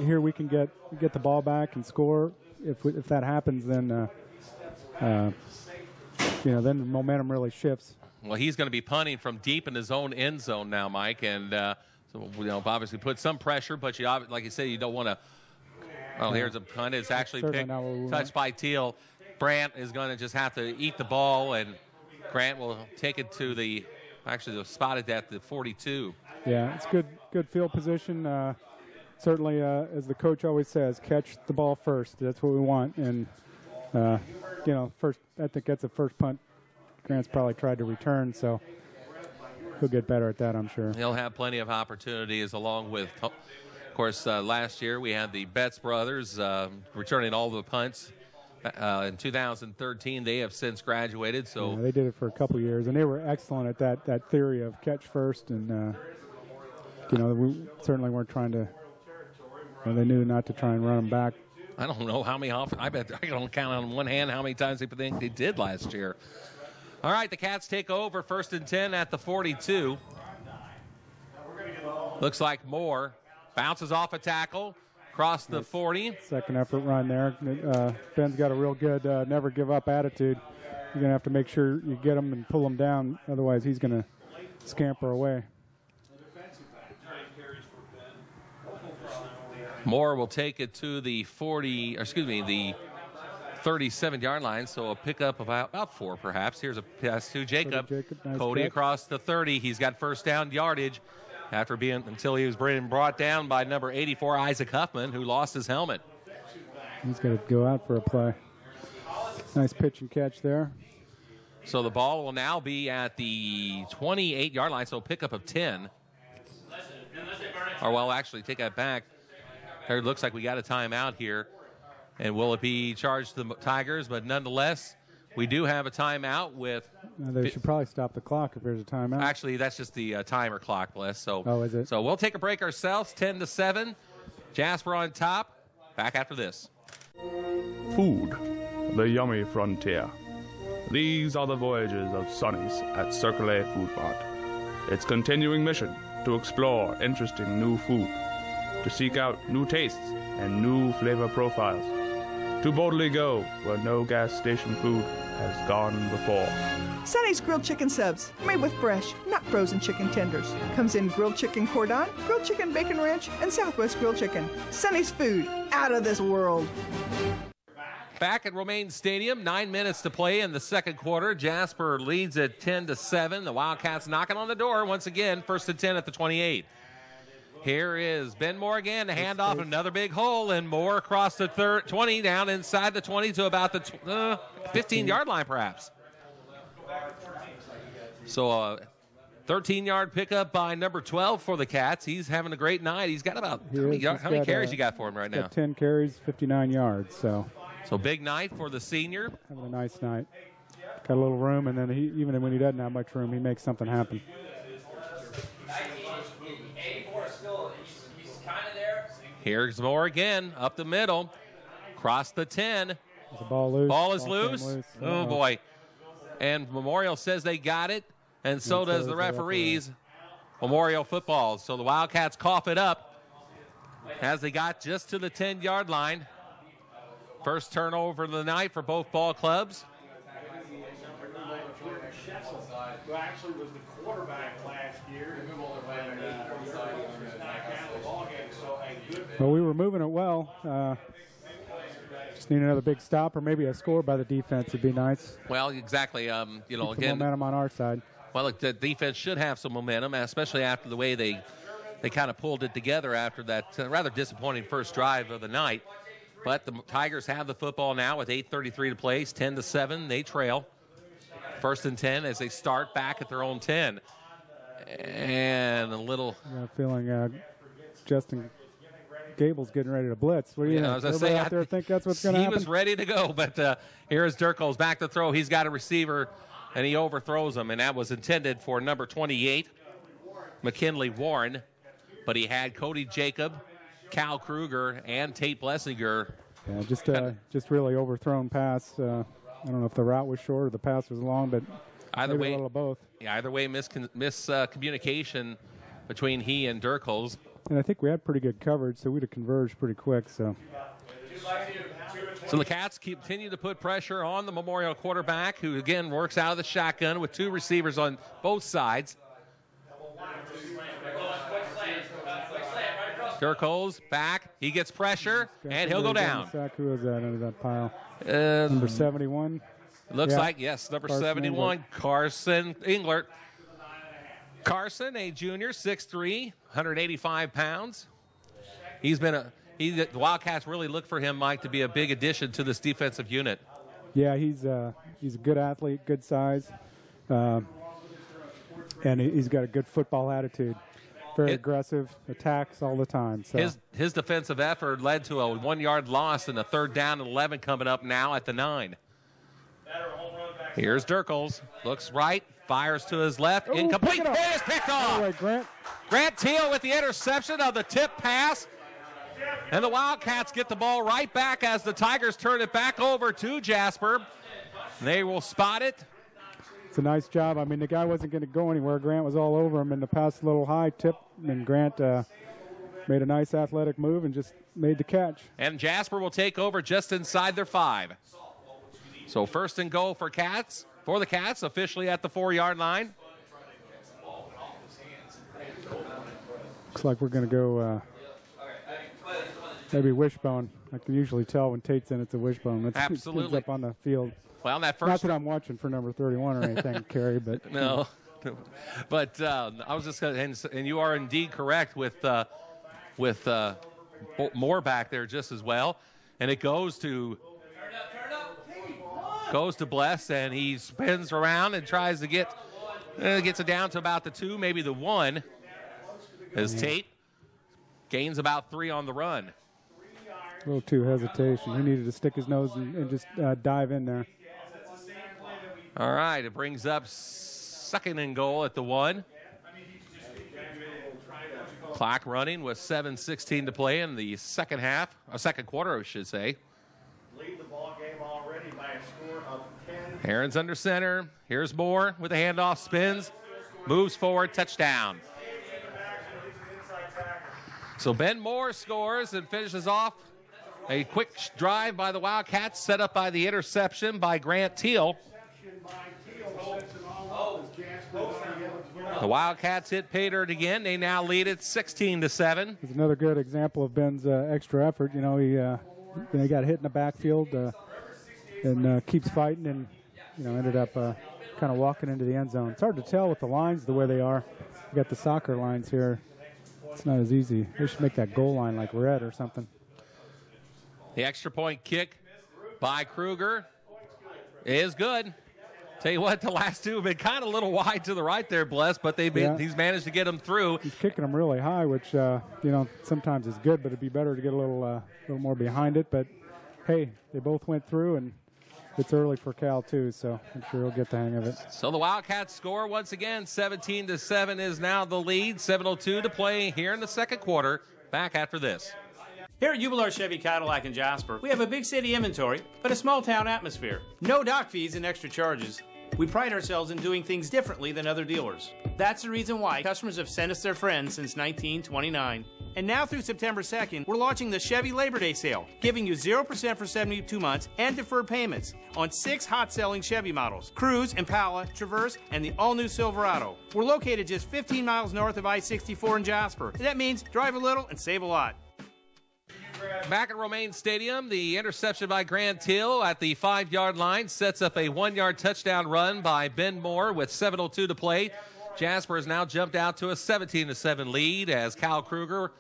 here we can get the ball back and score. If that happens, then then the momentum really shifts. Well, he's going to be punting from deep in his own end zone now, Mike, and so obviously put some pressure, but like you said, you don't want to. Oh, here's a punt. It's actually touched by Teal. Brandt is going to just have to eat the ball, and Grant will take it to they'll spot it at the 42. Yeah, it's good field position. certainly, as the coach always says, catch the ball first. That's what we want. And, first, I think that's the first punt Grant's probably tried to return, so he'll get better at that, I'm sure. He'll have plenty of opportunities along with, of course, last year we had the Betts brothers returning all the punts. In 2013, they have since graduated. So they did it for a couple of years, and they were excellent at that theory of catch first. And, we certainly weren't trying to, they knew not to try and run them back. I don't know how many I bet I can count on one hand how many times they think they did last year. All right, the Cats take over 1st and 10 at the 42. Looks like Moore bounces off a tackle, across the 40. Second effort run there. Ben's got a real good never give up attitude. You're going to have to make sure you get him and pull him down. Otherwise, he's going to scamper away. Moore will take it to the 37-yard line, so a pickup of about 4 perhaps. Here's a pass to Jacob. Nice Cody catch. Across the 30. He's got first down yardage until he was brought down by number 84, Isaac Huffman, who lost his helmet. He's going to go out for a play. Nice pitch and catch there. So the ball will now be at the 28-yard line, so a pickup of 10. Actually, take that back. It looks like we got a timeout here. And will it be charged to the Tigers? But nonetheless, we do have a timeout with... They should probably stop the clock if there's a timeout. Actually, that's just the timer clock, Bliss. So, is it? So we'll take a break ourselves, 10-7. Jasper on top. Back after this. Food, the yummy frontier. These are the voyages of Sonny's at Circle A Food Mart. Its continuing mission to explore interesting new food, to seek out new tastes and new flavor profiles, to boldly go where no gas station food has gone before. Sonny's grilled chicken subs, made with fresh, not frozen chicken tenders. Comes in grilled chicken cordon, grilled chicken bacon ranch, and Southwest grilled chicken. Sonny's food, out of this world. Back at Romaine Stadium, 9 minutes to play in the second quarter. Jasper leads at 10-7. The Wildcats knocking on the door once again. 1st and 10 at the 28. Here is Ben Moore again, the handoff, another big hole, and Moore across the 20, down inside the 20 to about the 15-yard line, perhaps. So a 13-yard pickup by number 12 for the Cats. He's having a great night. He's got about, how many carries you got for him right now? 10 carries, 59 yards. So big night for the senior. Having a nice night. Got a little room, and then even when he doesn't have much room, he makes something happen. Here's Moore again, up the middle, across the 10. Is the ball loose? Ball is loose. Oh, boy. And Memorial says they got it, and so does the referees. Memorial football. So the Wildcats cough it up as they got just to the 10-yard line. First turnover of the night for both ball clubs. Who actually was the quarterback last year. Well, we were moving it well. Just need another big stop or maybe a score by the defense would be nice. Well, exactly. Keep the Again, momentum on our side. Well, the defense should have some momentum, especially after the way they kind of pulled it together after that rather disappointing first drive of the night. But the Tigers have the football now with 8:33 to play. 10-7. They trail. 1st and 10 as they start back at their own 10. And a little... I got a feeling Justin Gable's getting ready to blitz. What do you think? Everybody out there think that's what's going to happen? He was ready to go, but here's Durkles back to throw. He's got a receiver, and he overthrows him, and that was intended for number 28, McKinley Warren. But he had Cody Jacob, Cal Kruger, and Tate Blessinger. Yeah, just really overthrown pass. I don't know if the route was short or the pass was long, but either way, a little of both. Yeah, either way, miscommunication between he and Durkles. And I think we had pretty good coverage, so we'd have converged pretty quick. So the Cats continue to put pressure on the Memorial quarterback, who again works out of the shotgun with 2 receivers on both sides. Durkles back. He gets pressure, and he'll go down. Who was that under that pile? Number 71. Looks like, yes, number Carson 71, Englert. Carson Englert. Carson, a junior, 6'3", 185 pounds. the Wildcats really look for him, Mike, to be a big addition to this defensive unit. Yeah, he's a good athlete, good size, and he's got a good football attitude. Very aggressive, attacks all the time. So his defensive effort led to a 1-yard loss and a 3rd down and 11 coming up now at the 9. Here's Dirkles. Looks right, fires to his left. Incomplete. It is picked off. Grant Teal with the interception of the tip pass. And the Wildcats get the ball right back as the Tigers turn it back over to Jasper. They will spot it. It's a nice job. I mean, the guy wasn't going to go anywhere. Grant was all over him, and the pass a little high tip, and Grant made a nice athletic move and just made the catch. And Jasper will take over just inside their 5. So 1st and goal for the Cats, officially at the 4-yard line. Looks like we're going to go maybe wishbone. I can usually tell when Tate's in, it's a wishbone. That's Absolutely. Up on the field. Well, that first. Not that I'm watching for number 31 or anything, Kerry, but no. But I was just going to, and you are indeed correct with Moore back there just as well, and it goes to Bless, and he spins around and tries to gets it down to about the 2, maybe the 1, as Tate gains about 3 on the run. A little too hesitation. He needed to stick his nose and just dive in there. All right, it brings up 2nd and goal at the 1. Clock running with 7:16 to play in the second quarter, I should say. Lead the ball game already by a score of 10. Aaron's under center. Here's Moore with a handoff, spins, moves forward, touchdown. So Ben Moore scores and finishes off a quick drive by the Wildcats, set up by the interception by Grant Teal. The Wildcats hit pay dirt again. They now lead it 16-7. It's another good example of Ben's extra effort. You know, he got hit in the backfield and keeps fighting, and ended up kind of walking into the end zone. It's hard to tell with the lines the way they are. You got the soccer lines here. It's not as easy. They should make that goal line like red or something. The extra point kick by Kruger is good. Tell you what, the last 2 have been kind of a little wide to the right there, Bless, but he's managed to get them through. He's kicking them really high, which sometimes is good, but it'd be better to get a little more behind it. But hey, they both went through, and it's early for Cal too, so I'm sure he'll get the hang of it. So the Wildcats score once again. 17-7 is now the lead. 7:02 to play here in the second quarter. Back after this. Here at Jubilar Chevy Cadillac in Jasper, we have a big city inventory, but a small town atmosphere. No dock fees and extra charges. We pride ourselves in doing things differently than other dealers. That's the reason why customers have sent us their friends since 1929. And now through September 2nd, we're launching the Chevy Labor Day sale, giving you 0% for 72 months and deferred payments on 6 hot-selling Chevy models, Cruze, Impala, Traverse, and the all-new Silverado. We're located just 15 miles north of I-64 in Jasper. That means drive a little and save a lot. Back at Romaine Stadium, the interception by Grant Teal at the 5-yard line sets up a 1-yard touchdown run by Ben Moore with 7:02 to play. Jasper has now jumped out to a 17-7 lead as Cal Kruger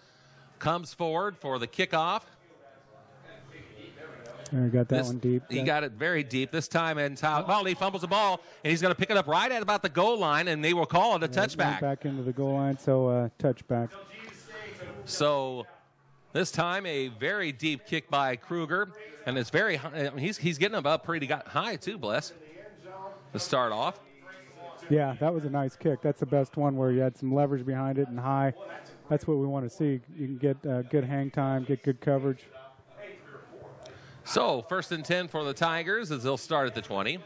comes forward for the kickoff. He got that one deep. He got it very deep this time, and he fumbles the ball, and he's going to pick it up right at about the goal line, and they will call it a touchback. Back into the goal line, so touchback. So this time a very deep kick by Kruger, and it's very high. I mean, he's getting them up pretty high too, Bless, to start off. Yeah, that was a nice kick. That's the best one where you had some leverage behind it and high. That's what we want to see. You can get good hang time, get good coverage. So 1st and 10 for the Tigers as they'll start at the 20.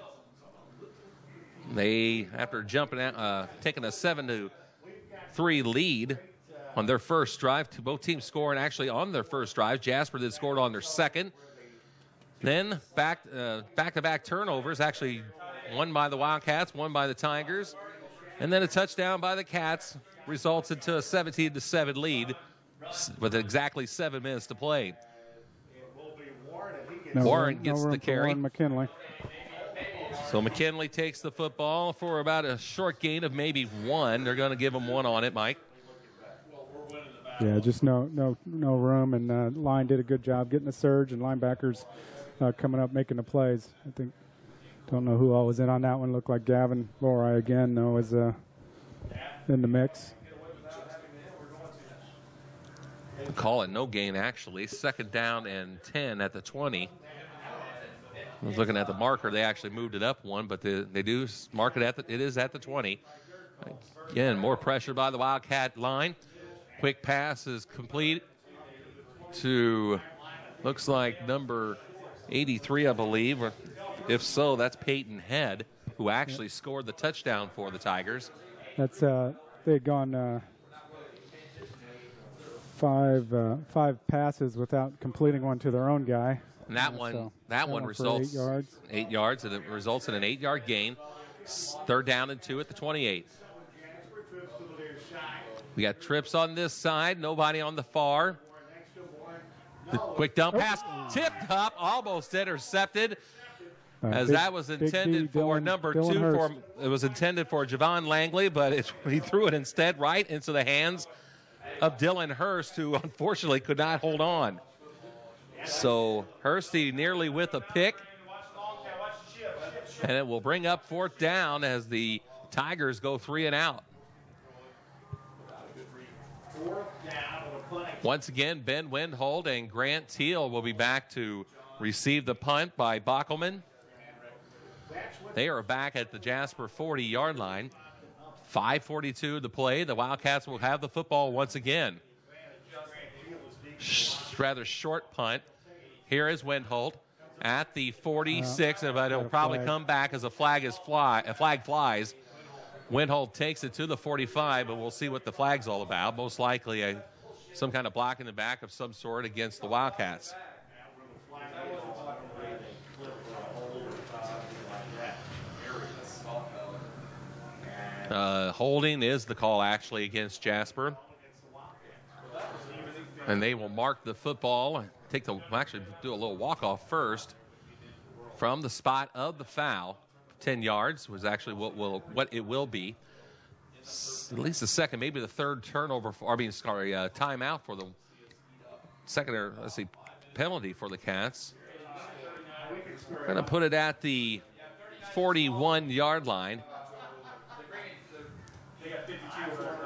They, after jumping out, taking a 7-3 lead on their first drive, both teams scoring actually on their first drive. Jasper did scored on their second. Then back-to-back turnovers, actually one by the Wildcats, one by the Tigers, and then a touchdown by the Cats results into a 17-7 lead with exactly 7 minutes to play. Warren gets the carry. McKinley. So McKinley takes the football for about a short gain of maybe 1. They're going to give him 1 on it, Mike. Yeah, just no room, and line did a good job getting the surge, and linebackers coming up making the plays. I think, don't know who all was in on that one. Looked like Gavin Lori again, though, was in the mix. Call it no gain, actually. 2nd down and 10 at the 20. I was looking at the marker. They actually moved it up one, but they do mark it it is at the 20. Again, more pressure by the Wildcat line. Quick pass is complete to, looks like number 83, I believe. Or if so, that's Peyton Head, who actually scored the touchdown for the Tigers. That's they had gone five passes without completing one to their own guy. And that one results 8 yards. 8 yards, and it results in an 8-yard gain. 3rd down and 2 at the 28. We got trips on this side, nobody on the far. The quick dump pass tipped up, almost intercepted. As that was intended for number 2. It was intended for Javon Langley, but he threw it instead right into the hands of Dylan Hurst, who unfortunately could not hold on. So Hursty nearly with a pick. And it will bring up 4th down as the Tigers go 3 and out. Once again, Ben Windholt and Grant Teal will be back to receive the punt by Bockelman. They are back at the Jasper 40-yard line. 5:42 to play. The Wildcats will have the football once again. Rather short punt. Here is Windholt at the 46, but it'll probably come back as a flag flies. Windholt takes it to the 45, but we'll see what the flag's all about. Most likely some kind of block in the back of some sort against the Wildcats. Holding is the call actually against Jasper. And they will mark the football, actually do a little walk-off first from the spot of the foul. 10 yards was actually what it will be. At least the second, maybe the third turnover, timeout for the second, penalty for the Cats. We're going to put it at the 41-yard line.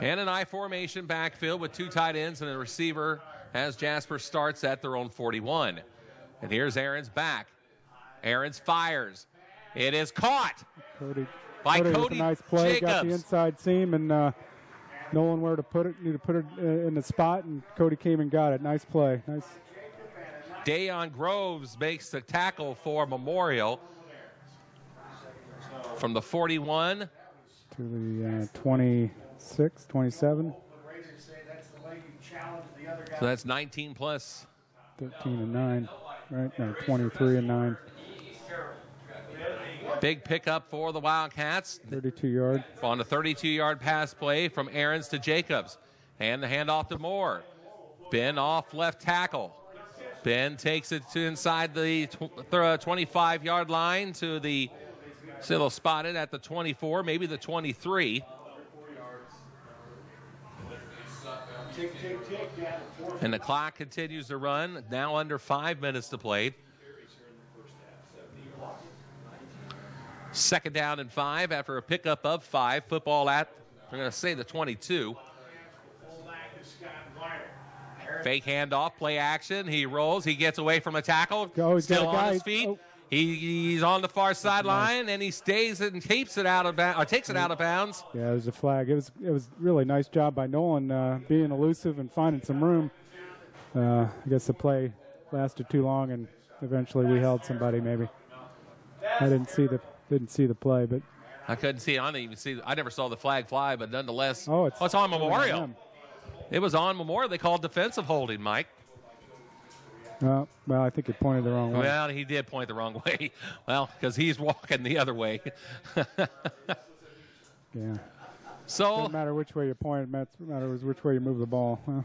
And an I formation backfield with 2 tight ends and a receiver as Jasper starts at their own 41. And here's Aaron's back. Aaron's fires. It is caught by Cody nice play. Jacobs. Got the inside seam and knowing where to put it. Need to put it in the spot, and Cody came and got it. Nice play. Nice. Dayon Groves makes the tackle for Memorial from the 41 to the 26, 27. So that's 19 plus 13 and 9, right? No, 23 and 9. Big pickup for the Wildcats. 32-yard. On a 32-yard pass play from Aarons to Jacobs. And the handoff to Moore. Ben off left tackle. Ben takes it to inside the 25-yard line to the, still spotted at the 24, maybe the 23. And the clock continues to run. Now under 5 minutes to play. 2nd down and 5 after a pickup of 5. Football at, I'm going to say the 22. Fake handoff, play action. He rolls. He gets away from a tackle. Still on his feet. Oh. He's on the far sideline, and he stays and keeps it out of bounds, or takes it out of bounds. Yeah, it was a flag. It was really nice job by Nolan being elusive and finding some room. I guess the play lasted too long, and eventually we held somebody. Maybe I didn't see the play, but I couldn't see it. I never saw the flag fly, but nonetheless, it's on really Memorial. It was on Memorial. They called defensive holding, Mike. Well, I think it pointed the wrong way. Well, he did point the wrong way. Well, because he's walking the other way. Yeah. So doesn't matter which way you point. It matters which way you move the ball. Huh?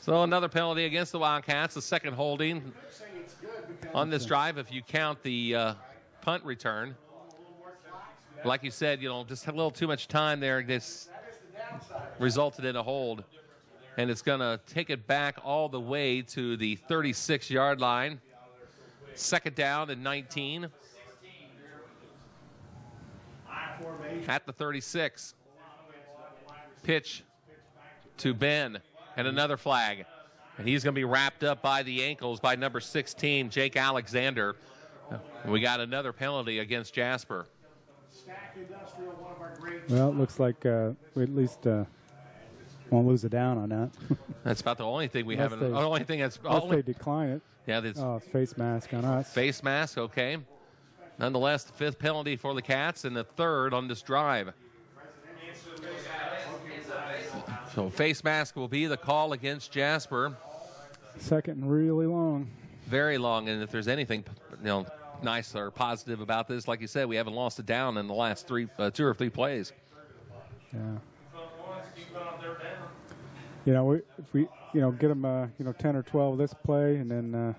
So another penalty against the Wildcats. The second holding on this drive, if you count the punt return. Like you said, just a little too much time there. This resulted in a hold. and it's going to take it back all the way to the 36-yard line. Second down and 19. At the 36. Pitch to Ben, and another flag. And he's going to be wrapped up by the ankles by number 16, Jake Alexander. We got another penalty against Jasper. Well, it looks like we at least won't lose a down on that. That's about the only thing we haven't. The only thing that's. Unless they decline it. Yeah, it's face mask on us. Face mask, okay. Nonetheless, the 5th penalty for the Cats and the 3rd on this drive. So face mask will be the call against Jasper. Second and really long. Very long, and if there's anything, nice or positive about this, like you said, we haven't lost it down in the last 2 or 3 plays. Yeah. If we get them, 10 or 12 this play, and then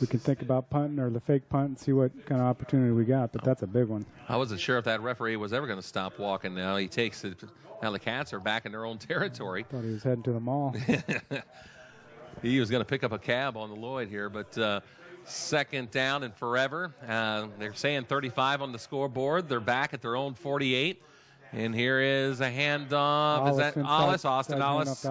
we can think about punting or the fake punt and see what kind of opportunity we got. But that's a big one. I wasn't sure if that referee was ever going to stop walking. Now he takes it. Now the Cats are back in their own territory. Thought he was heading to the mall. He was going to pick up a cab on the Lloyd here, but second down and forever. They're saying 35 on the scoreboard. They're back at their own 48. And here is a handoff. Is that Ollis? Austin Ollis? He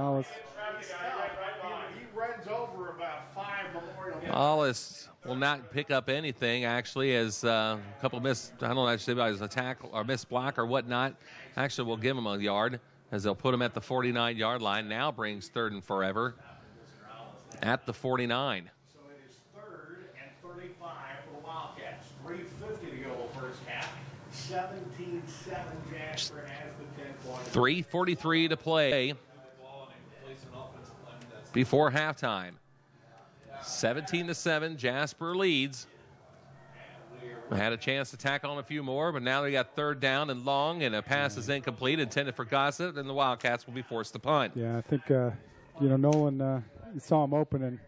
runs over about 5 Memorial. Ollis will not pick up anything, actually, as a couple missed, I don't know actually about his attack or missed block or whatnot. Actually, we'll give him a yard as they'll put him at the 49-yard line. Now brings 3rd and forever at the 49. So it is 3rd and 35 for the Wildcats. 3:50 to go first half. 17-7 Jasper has the 10-point. 3:43 to play before halftime. 17-7, Jasper leads. We had a chance to tack on a few more, but now they got 3rd down and long, and a pass is incomplete, intended for Gossett, and the Wildcats will be forced to punt. Yeah, I think Nolan saw him open and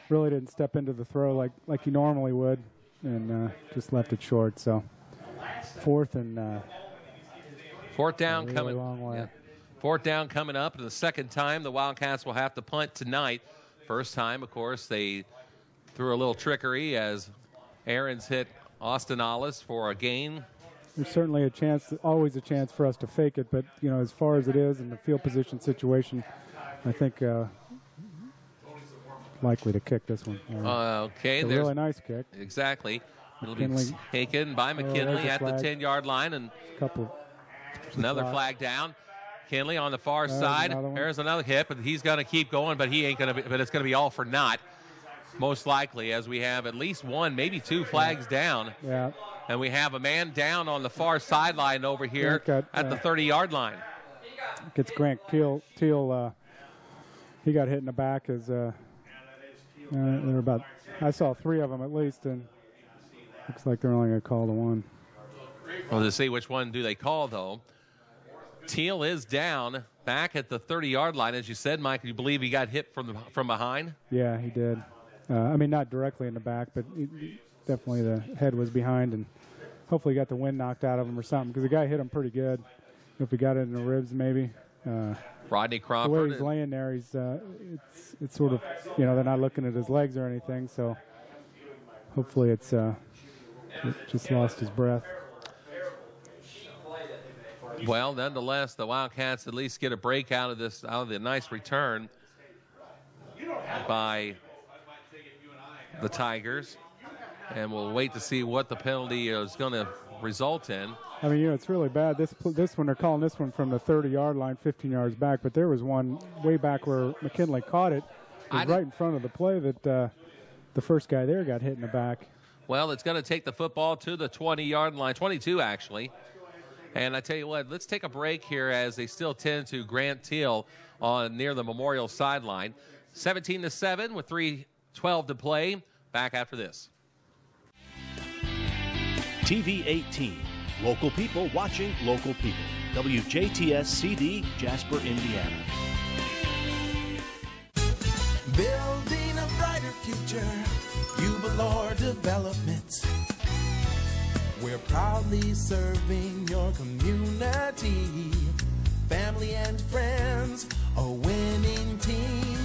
really didn't step into the throw like he normally would, and just left it short. So 4th and 4th down really coming. Long way. Yeah. 4th down coming up, and the second time the Wildcats will have to punt tonight. First time, of course, they threw a little trickery as Aaron's hit Austin Ollis for a gain. There's certainly a chance, always a chance for us to fake it, but as far as it is in the field position situation, I think likely to kick this one. Okay, there's a really nice kick. Exactly. It'll McKinley. be taken by McKinley at the 10-yard line, and another flag down. McKinley on the far side. There's another hit, but he's going to keep going, but he ain't going to. But it's going to be all for naught, most likely, as we have at least 1, maybe 2 flags down. Yeah. And we have a man down on the far sideline over here at the 30-yard line. Gets Grant Teal. He got hit in the back as they're about. I saw 3 of them at least, and looks like they're only going to call the 1. Well, to see which one do they call, though. Teal is down back at the 30-yard line, as you said, Mike. You believe he got hit from behind? Yeah, he did. Not directly in the back, but definitely the head was behind, and hopefully got the wind knocked out of him or something, because the guy hit him pretty good. If he got it in the ribs, maybe. Rodney Crawford. The way he's laying there, it's sort of, they're not looking at his legs or anything, so hopefully it just lost his breath. Well, nonetheless, the Wildcats at least get a break out of the nice return by the Tigers, and we'll wait to see what the penalty is going to result in. It's really bad. This one, they're calling this one from the 30-yard line, 15 yards back, but there was one way back where McKinley caught it. It was right in front of the play that the first guy there got hit in the back. Well, it's going to take the football to the 20-yard line, 22 actually. And I tell you what, let's take a break here as they still tend to Grant Teal near the Memorial sideline. 17-7 with 3:12 to play. Back after this. TV 18. Local people watching local people. WJTS CD, Jasper, Indiana. Building a brighter future. Jubilar Developments. We're proudly serving your community. family and friends, a winning team.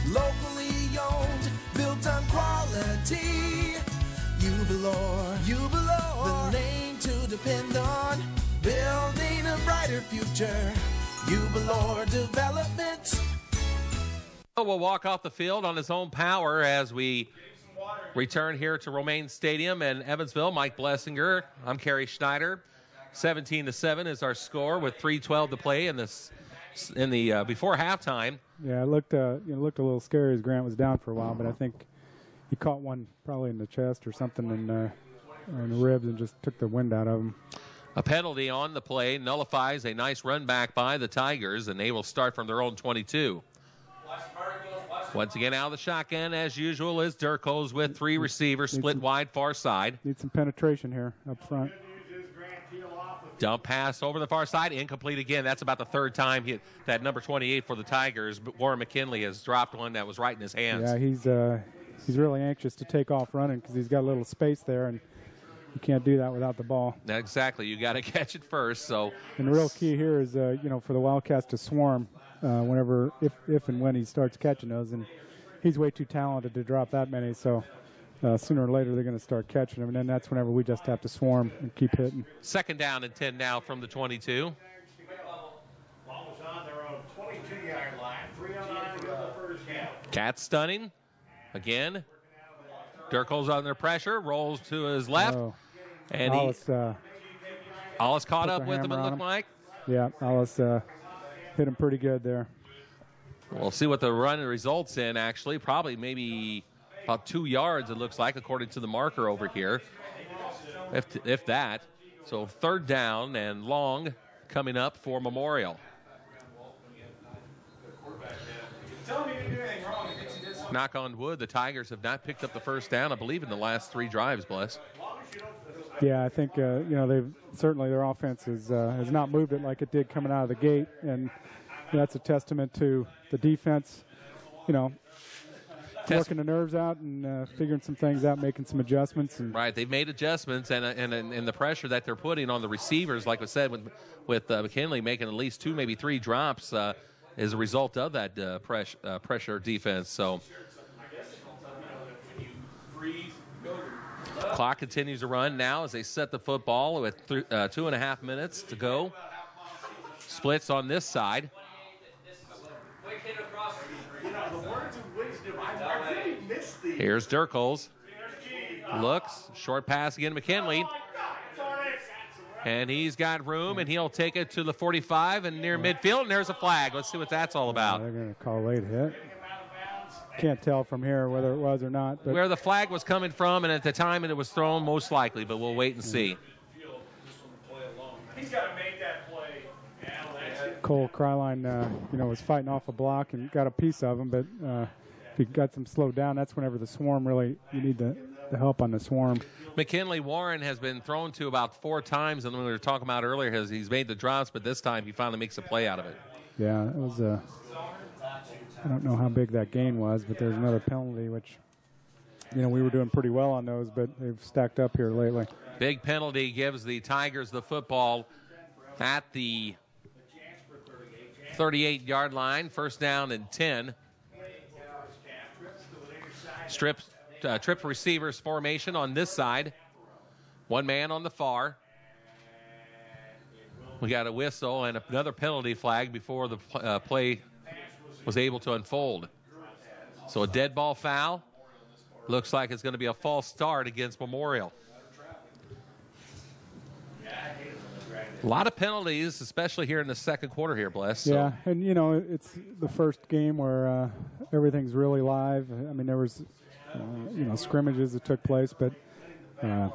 Locally owned, built on quality. Jubilor, the name to depend on. Building a brighter future. Jubilor Development. Will walk off the field on his own power as we return here to Romaine Stadium in Evansville. Mike Blessinger, I'm Kerry Schneider. 17-7 is our score with 3:12 to play in the before halftime. Yeah, it looked a little scary as Grant was down for a while, but I think he caught one probably in the chest or something in the ribs and just took the wind out of him. A penalty on the play nullifies a nice run back by the Tigers, and they will start from their own 22. Once again, out of the shotgun, as usual, is Durkos with three receivers split wide far side. Need some penetration here up front. Dump pass over the far side, incomplete again. That's about the third time that number 28 for the Tigers, Warren McKinley, has dropped one that was right in his hands. Yeah, he's really anxious to take off running because he's got a little space there, and you can't do that without the ball. Exactly. You got to catch it first. So, and the real key here is, for the Wildcats to swarm whenever, if and when he starts catching those. And he's way too talented to drop that many. So sooner or later they're going to start catching them, and then that's whenever we just have to swarm and keep hitting. 2nd down and 10 now from the 22. Ball was on their own 22-yard line. 3:09 to go the first half. Cats stunning again. Durkos under pressure, rolls to his left. Oh. And Hollis caught up with him, it looked like. Yeah, Hollis hit him pretty good there. We'll see what the run results in, actually. Probably maybe about 2 yards, it looks like, according to the marker over here, if that. So 3rd down and long coming up for Memorial. Knock on wood, the Tigers have not picked up the first down, I believe, in the last 3 drives, Bless. Yeah, I think, they've certainly their offense has not moved it like it did coming out of the gate, and that's a testament to the defense, working the nerves out and figuring some things out, making some adjustments. And right, they've made adjustments, and the pressure that they're putting on the receivers, like I said, with McKinley making at least 2, maybe 3 drops, is a result of that pressure defense. So clock continues to run now as they set the football with 2.5 minutes to go. Splits on this side. Here's Durkos. Looks, short pass again to McKinley. And he's got room, and he'll take it to the 45 and near midfield, and there's a flag. Let's see what that's all about. They're going to call late hit. Can't tell from here whether it was or not. But where the flag was coming from, and at the time it was thrown, most likely, but we'll wait and see. He's got to make that play. Cole Kryline, was fighting off a block and got a piece of him, but if he got some slowed down, that's whenever the swarm really, you need the help on the swarm. McKinley Warren has been thrown to about 4 times, and when we were talking about earlier, he's made the drops, but this time he finally makes a play out of it. Yeah, it was I don't know how big that gain was, but there's another penalty, which, we were doing pretty well on those, but they've stacked up here lately. Big penalty gives the Tigers the football at the 38-yard line, 1st down and 10. Trip receivers formation on this side. 1 man on the far. We got a whistle and another penalty flag before the play was able to unfold. So a dead ball foul. Looks like it's going to be a false start against Memorial. A lot of penalties, especially here in the second quarter here, Bless. So. Yeah, and, it's the first game where everything's really live. I mean, there was, scrimmages that took place, but, so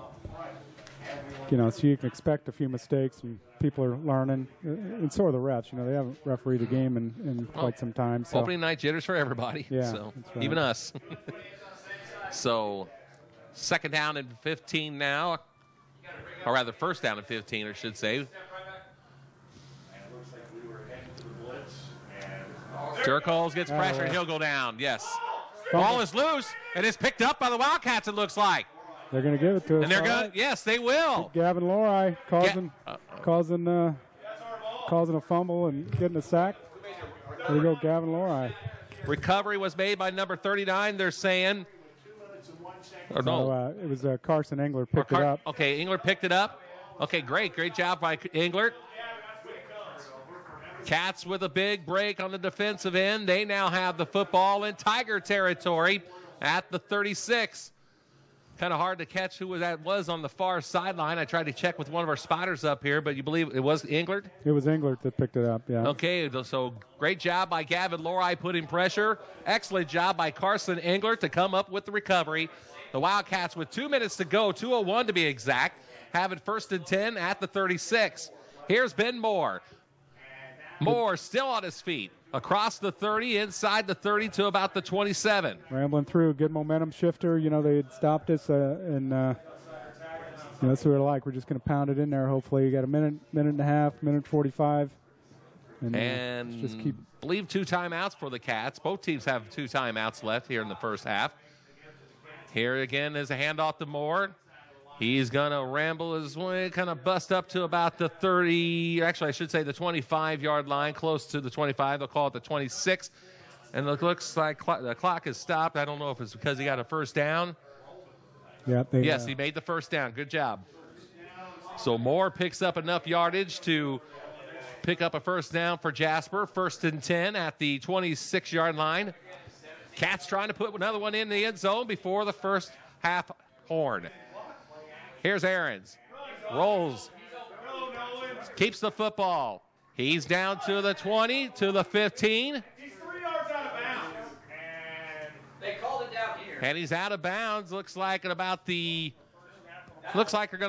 you can expect a few mistakes, and people are learning. And so are the refs. They haven't refereed the game in quite some time. So. Opening night jitters for everybody. Yeah, so that's right. Even us. So 2nd down and 15 now. Or rather, 1st down and 15, I should say. Durkos gets pressure, and he'll go down. Yes. Ball is loose, and it's picked up by the Wildcats, it looks like. They're going to give it to us. And they're going to, yes, they will. Gavin Lorai causing causing a fumble and getting a sack. There we go, Gavin Lori. Recovery was made by number 39, they're saying. Or no. It was Carson Englert picked it up. Okay, Englert picked it up. Okay, great job by Englert. Cats with a big break on the defensive end. They now have the football in Tiger territory at the 36. Kind of hard to catch who that was on the far sideline. I tried to check with one of our spotters up here, but you believe it was Englert? It was Englert that picked it up, yeah. Okay, so great job by Gavin Lori putting pressure. Excellent job by Carson Englert to come up with the recovery. The Wildcats with 2 minutes to go, 2:01 to be exact, have it 1st and 10 at the 36. Here's Ben Moore. Moore still on his feet. Across the 30, inside the 30 to about the 27. Rambling through, good momentum shifter. You know, they had stopped us, and that's what we're like. We're just going to pound it in there, hopefully. You got a minute and a half, minute 45. And just keep. Believe 2 timeouts for the Cats. Both teams have 2 timeouts left here in the first half. Here again is a handoff to Moore. He's going to ramble his way, kind of bust up to about the 30, actually I should say the 25-yard line, close to the 25. They'll call it the 26. And it looks like the clock is stopped. I don't know if it's because he got a first down. Yeah, yes, he made the first down. Good job. So Moore picks up enough yardage to pick up a first down for Jasper. 1st and 10 at the 26-yard line. Cats trying to put another one in the end zone before the first half horn. Here's Ahrens. Rolls. Keeps the football. He's down to the 20, to the 15. He's 3 yards out of bounds. And they called it down here. And he's out of bounds. Looks like they're going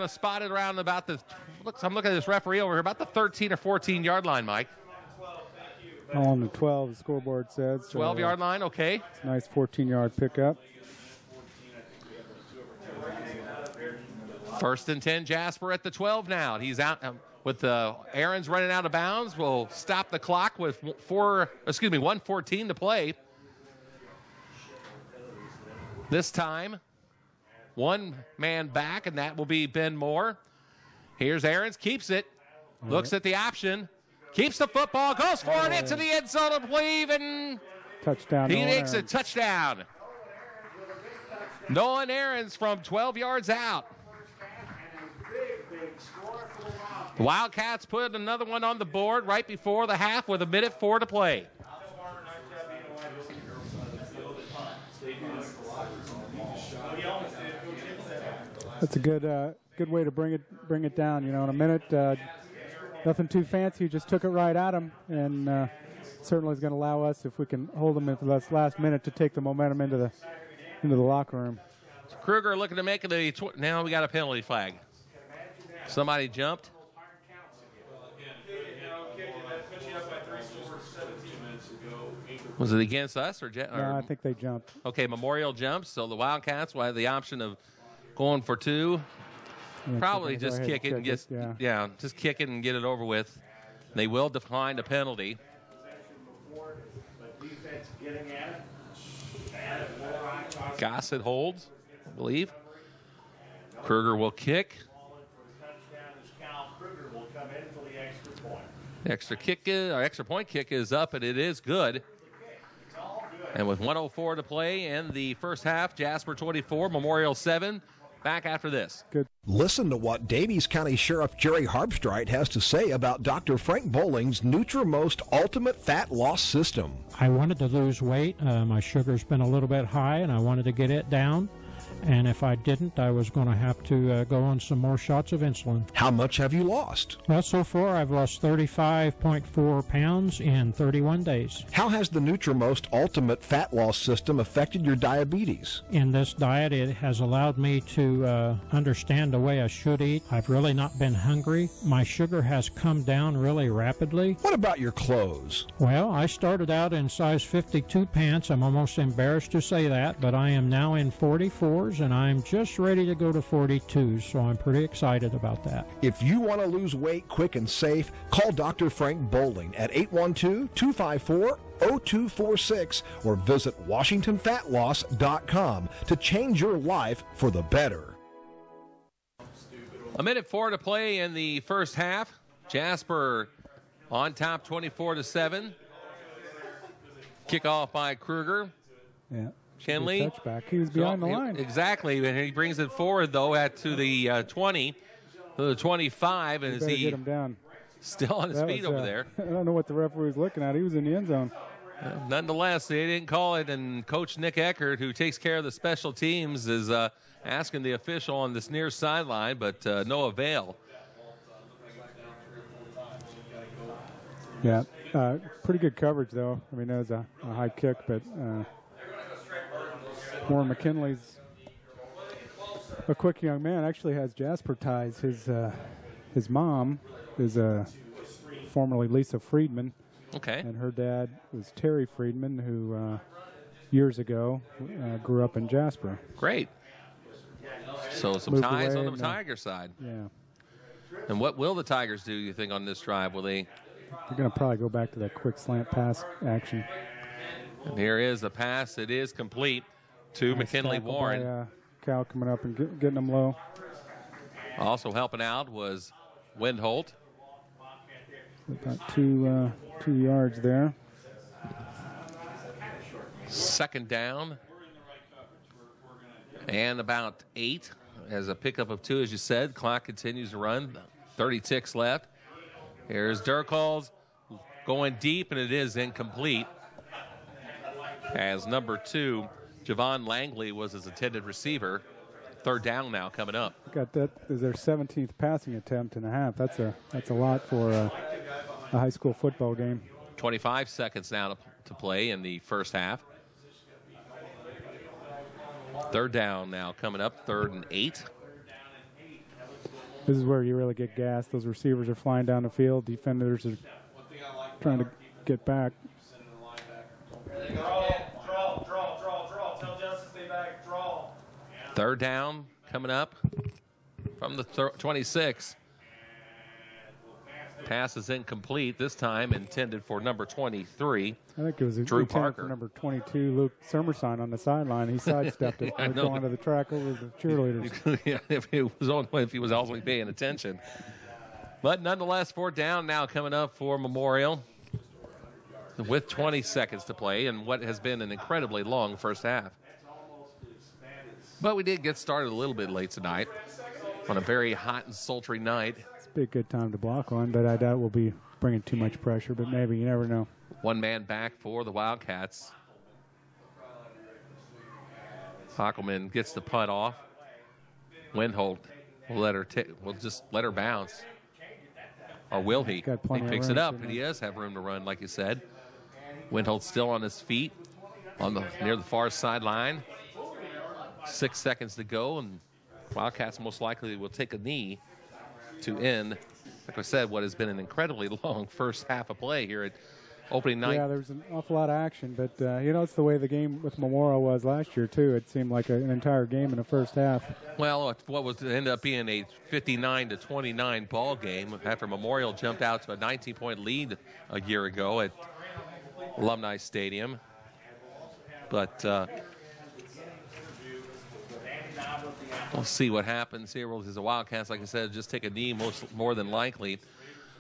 to spot it around about the, I'm looking at this referee over here, about the 13 or 14-yard line, Mike. On the 12, the scoreboard says. 12-yard line, okay. It's a nice 14-yard pickup. 1st and 10, Jasper at the 12 now. He's out with Ahrens running out of bounds. We'll stop the clock with 1:14 to play. This time, one man back, and that will be Ben Moore. Here's Ahrens, keeps it, looks at the option, keeps the football, goes for it into the end zone, I believe, and touchdown. He makes a touchdown. Nolan Ahrens from 12 yards out. The Wildcats put another one on the board right before the half with 1:04 to play. That's a good way to bring it down. You know, in a minute, nothing too fancy. Just took it right at them, and certainly is going to allow us, if we can hold them into this last minute, to take the momentum into the locker room. So Kruger looking to make it now we got a penalty flag. Somebody jumped. Was it against us or? No, I think they jumped. Okay, Memorial jumps, so the Wildcats will have the option of going for 2. Yeah, probably just kick it and just just kick it and get it over with. They will decline the penalty. Gossett holds, I believe. Kruger will kick. The extra point kick is up, and it is good. And with 1:04 to play in the first half, Jasper 24, Memorial 7. Back after this. Good. Listen to what Davies County Sheriff Jerry Harpstreit has to say about Dr. Frank Bowling's Nutrimost Ultimate Fat Loss System. I wanted to lose weight. My sugar's been a little bit high, and I wanted to get it down. And if I didn't, I was going to have to go on some more shots of insulin. How much have you lost? Well, so far I've lost 35.4 pounds in 31 days. How has the Nutrimost Ultimate Fat Loss System affected your diabetes? In this diet, it has allowed me to understand the way I should eat. I've really not been hungry. My sugar has come down really rapidly. What about your clothes? Well, I started out in size 52 pants. I'm almost embarrassed to say that, but I am now in 44s, and I'm just ready to go to 42s, so I'm pretty excited about that. If you want to lose weight quick and safe, call Dr. Frank Bowling at 812-254-0246 or visit WashingtonFatLoss.com to change your life for the better. 1:04 to play in the first half. Jasper On top, 24-7. Kickoff by Kruger. Yeah. Kinley. Touchback. He was behind the line. Exactly. And he brings it forward, though, to the 20, to the 25. And Better get him down. Still on his feet over there. I don't know what the referee was looking at. He was in the end zone. Nonetheless, they didn't call it, and Coach Nick Eckert, who takes care of the special teams, is asking the official on this near sideline, but no avail. Yeah, pretty good coverage, though. I mean, that was a high kick, but Warren McKinley's a quick young man. Actually has Jasper ties. His mom is formerly Lisa Friedman. Okay. And her dad was Terry Friedman, who years ago grew up in Jasper. Great. So some ties on the Tiger side. Yeah. And what will the Tigers do, you think, on this drive? Will they? They're going to probably go back to that quick slant pass action. And here is the pass. It is complete to McKinley Warren. By, Cal coming up and getting them low. Also helping out was Windholt. About 2 yards there. Second down. And about 8 as a pickup of 2, as you said. Clock continues to run. 30 ticks left. Here's Durkals going deep, and it is incomplete. As number 2, Javon Langley was his intended receiver. Third down now coming up. Got that is their 17th passing attempt and a half. That's a lot for a high school football game. 25 seconds now to play in the first half. Third down now coming up, 3rd and 8. This is where you really get gassed. Those receivers are flying down the field. Defenders are trying to get back. Third down coming up from the 26. Pass is incomplete this time, intended for number 23. I think it was Drew Parker. For number 22, Luke Summerson on the sideline. He sidestepped it. Going to the track over the cheerleaders. Yeah, if he was also paying attention. But nonetheless, 4th down now coming up for Memorial with 20 seconds to play and what has been an incredibly long first half. But we did get started a little bit late tonight on a very hot and sultry night. It's a good time to block on, but I doubt we'll be bringing too much pressure, but maybe. You never know. One man back for the Wildcats. Hockelman gets the punt off. Windholt will just let her bounce. Or will he? He picks it up, and he does have room to run, like you said. Windholt's still on his feet near the far sideline. 6 seconds to go, and Wildcats most likely will take a knee to end, like I said, what has been an incredibly long first half of play here at opening night. Yeah, there's an awful lot of action, but, it's the way the game with Memorial was last year, too. It seemed like an entire game in the first half. Well, what was to end up being a 59-29 ball game after Memorial jumped out to a 19-point lead a year ago at Alumni Stadium. But we'll see what happens here. Well, the Wildcats, like I said, just take a knee more than likely.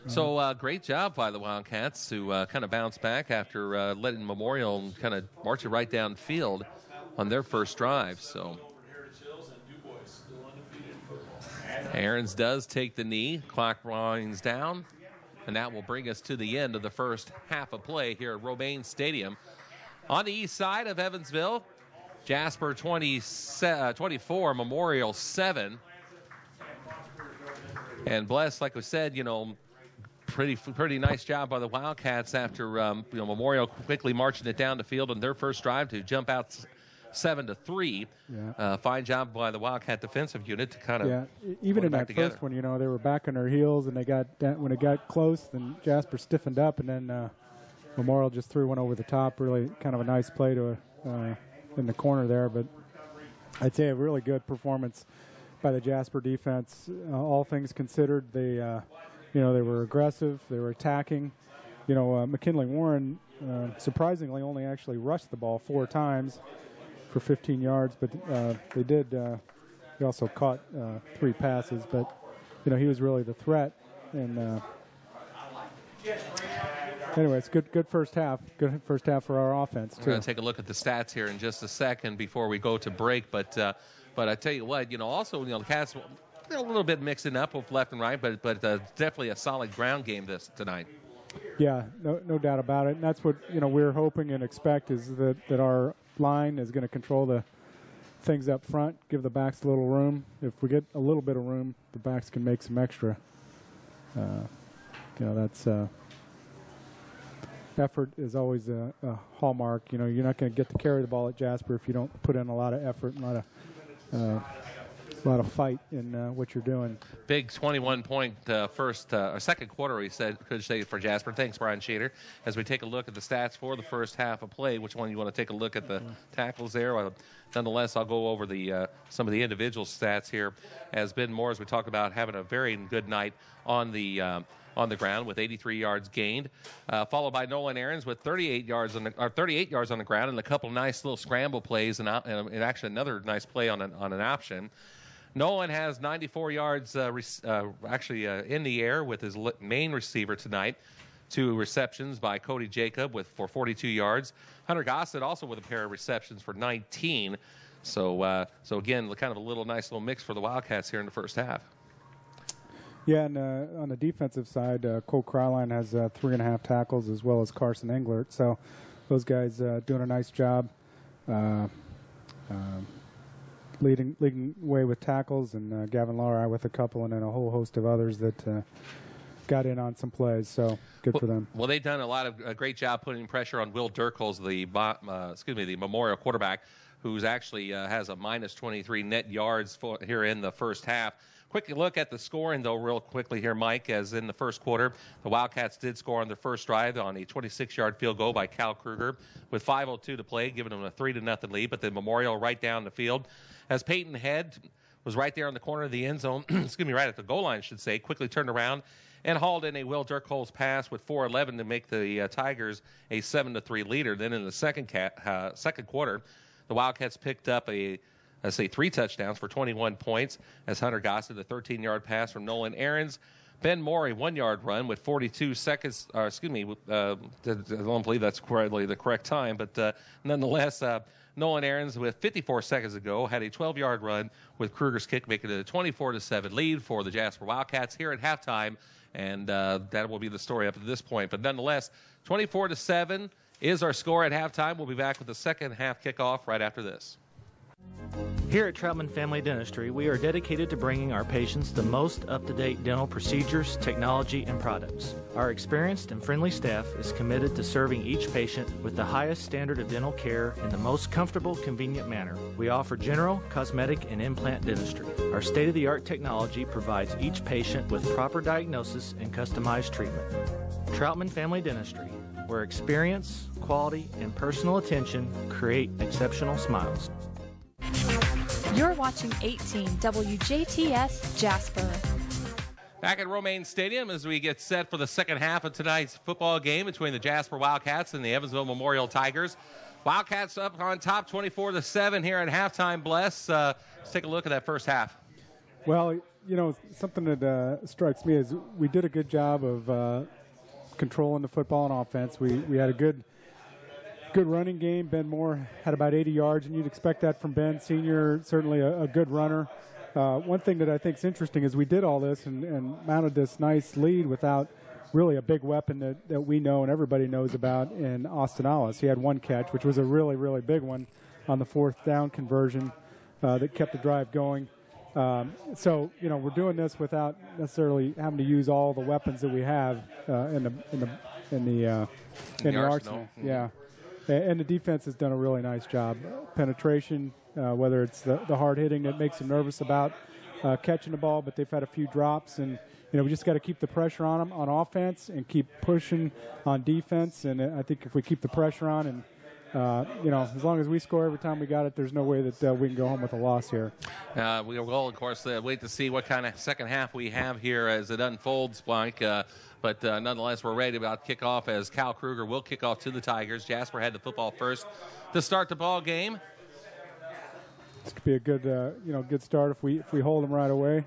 So great job by the Wildcats to kind of bounce back after letting Memorial kind of march it right downfield on their first drive. So Aarons does take the knee. Clock winds down. And that will bring us to the end of the first half of play here at Romaine Stadium. On the east side of Evansville, Jasper 24, Memorial 7. And Bless, like we said, pretty nice job by the Wildcats after Memorial quickly marching it down the field on their first drive to jump out 7-3. Yeah. Fine job by the Wildcat defensive unit to kind of even in that together. first one, they were back on their heels, and when it got close, then Jasper stiffened up, and then Memorial just threw one over the top. Really, kind of a nice play to in the corner there, but I'd say a really good performance by the Jasper defense. All things considered, they were aggressive, they were attacking. McKinley Warren surprisingly only actually rushed the ball 4 times for 15 yards, but he also caught 3 passes, but he was really the threat, and anyway, it's good first half. Good first half for our offense, too. We're going to take a look at the stats here in just a second before we go to break. But I tell you what, also, the Cats a little bit mixing up with left and right, but definitely a solid ground game tonight. Yeah, no doubt about it. And that's what, we're hoping and expect is that our line is going to control the things up front, give the backs a little room. If we get a little bit of room, the backs can make some extra. That's effort is always a hallmark. You're not going to get to carry the ball at Jasper if you don't put in a lot of effort and a lot of fight in what you're doing. Big 21-point second quarter, could say for Jasper. Thanks, Brian Shader. As we take a look at the stats for the first half of play, which one you want to take a look at the tackles there? Nonetheless, I'll go over some of the individual stats here. As Ben Moore, as we talked about, having a very good night on the ground with 83 yards gained, followed by Nolan Aarons with 38 yards on the ground and a couple nice little scramble plays and actually another nice play on an option. Nolan has 94 yards in the air with his main receiver tonight. 2 receptions by Cody Jacob for 42 yards. Hunter Gossett also with a pair of receptions for 19. So again, kind of a nice little mix for the Wildcats here in the first half. Yeah, and on the defensive side, Cole Crowline has 3.5 tackles as well as Carson Englert. So those guys doing a nice job leading way with tackles, and Gavin Lauer with a couple, and then a whole host of others that got in on some plays. So good for them. Well, they've done a great job putting pressure on Will Durkels, the Memorial quarterback, who's actually has a minus 23 net yards here in the first half. Quick look at the scoring, though, real quickly here, Mike, as in the first quarter, the Wildcats did score on their first drive on a 26-yard field goal by Cal Kruger with 5:02 to play, giving them a 3-0 lead, but the Memorial right down the field. As Peyton Head was right there on the corner of the end zone, right at the goal line, I should say, quickly turned around and hauled in a Will Durkels pass with 4:11 to make the Tigers a 7-3 leader. Then in the second quarter, the Wildcats picked up 3 touchdowns for 21 points as Hunter Gossett, a 13-yard pass from Nolan Aarons. Ben Moore, a 1-yard run with 42 seconds. I don't believe that's the correct time, but nonetheless, Nolan Aarons, with 54 seconds ago, had a 12-yard run with Kruger's kick, making it a 24-7 lead for the Jasper Wildcats here at halftime, and that will be the story up to this point. But nonetheless, 24-7 is our score at halftime. We'll be back with the second half kickoff right after this. Here at Troutman Family Dentistry, we are dedicated to bringing our patients the most up-to-date dental procedures, technology, and products. Our experienced and friendly staff is committed to serving each patient with the highest standard of dental care in the most comfortable, convenient manner. We offer general, cosmetic, and implant dentistry. Our state-of-the-art technology provides each patient with proper diagnosis and customized treatment. Troutman Family Dentistry, where experience, quality, and personal attention create exceptional smiles. You're watching 18 WJTS Jasper. Back at Romaine Stadium as we get set for the second half of tonight's football game between the Jasper Wildcats and the Evansville Memorial Tigers. Wildcats up on top 24-7 here at halftime. Bless. Let's take a look at that first half. Well, something that strikes me is we did a good job of controlling the football and offense. We had a good running game. Ben Moore had about 80 yards, and you'd expect that from Ben, senior, certainly a good runner. One thing that I think is interesting is we did all this and mounted this nice lead without really a big weapon that we know and everybody knows about in Austin Ollis. He had 1 catch, which was a really, really big one on the 4th down conversion that kept the drive going. So, we're doing this without necessarily having to use all the weapons that we have in the arsenal. Yeah. And the defense has done a really nice job. Penetration, whether it's the hard hitting that makes them nervous about catching the ball, but they've had a few drops. And, we just got to keep the pressure on them on offense and keep pushing on defense. And I think if we keep the pressure on and, as long as we score every time we got it, there's no way that we can go home with a loss here. We will, of course, wait to see what kind of second half we have here as it unfolds, Mike. But nonetheless, we're ready about kickoff as Cal Kruger will kick off to the Tigers. Jasper had the football first to start the ball game. This could be a good, good start if we hold them right away.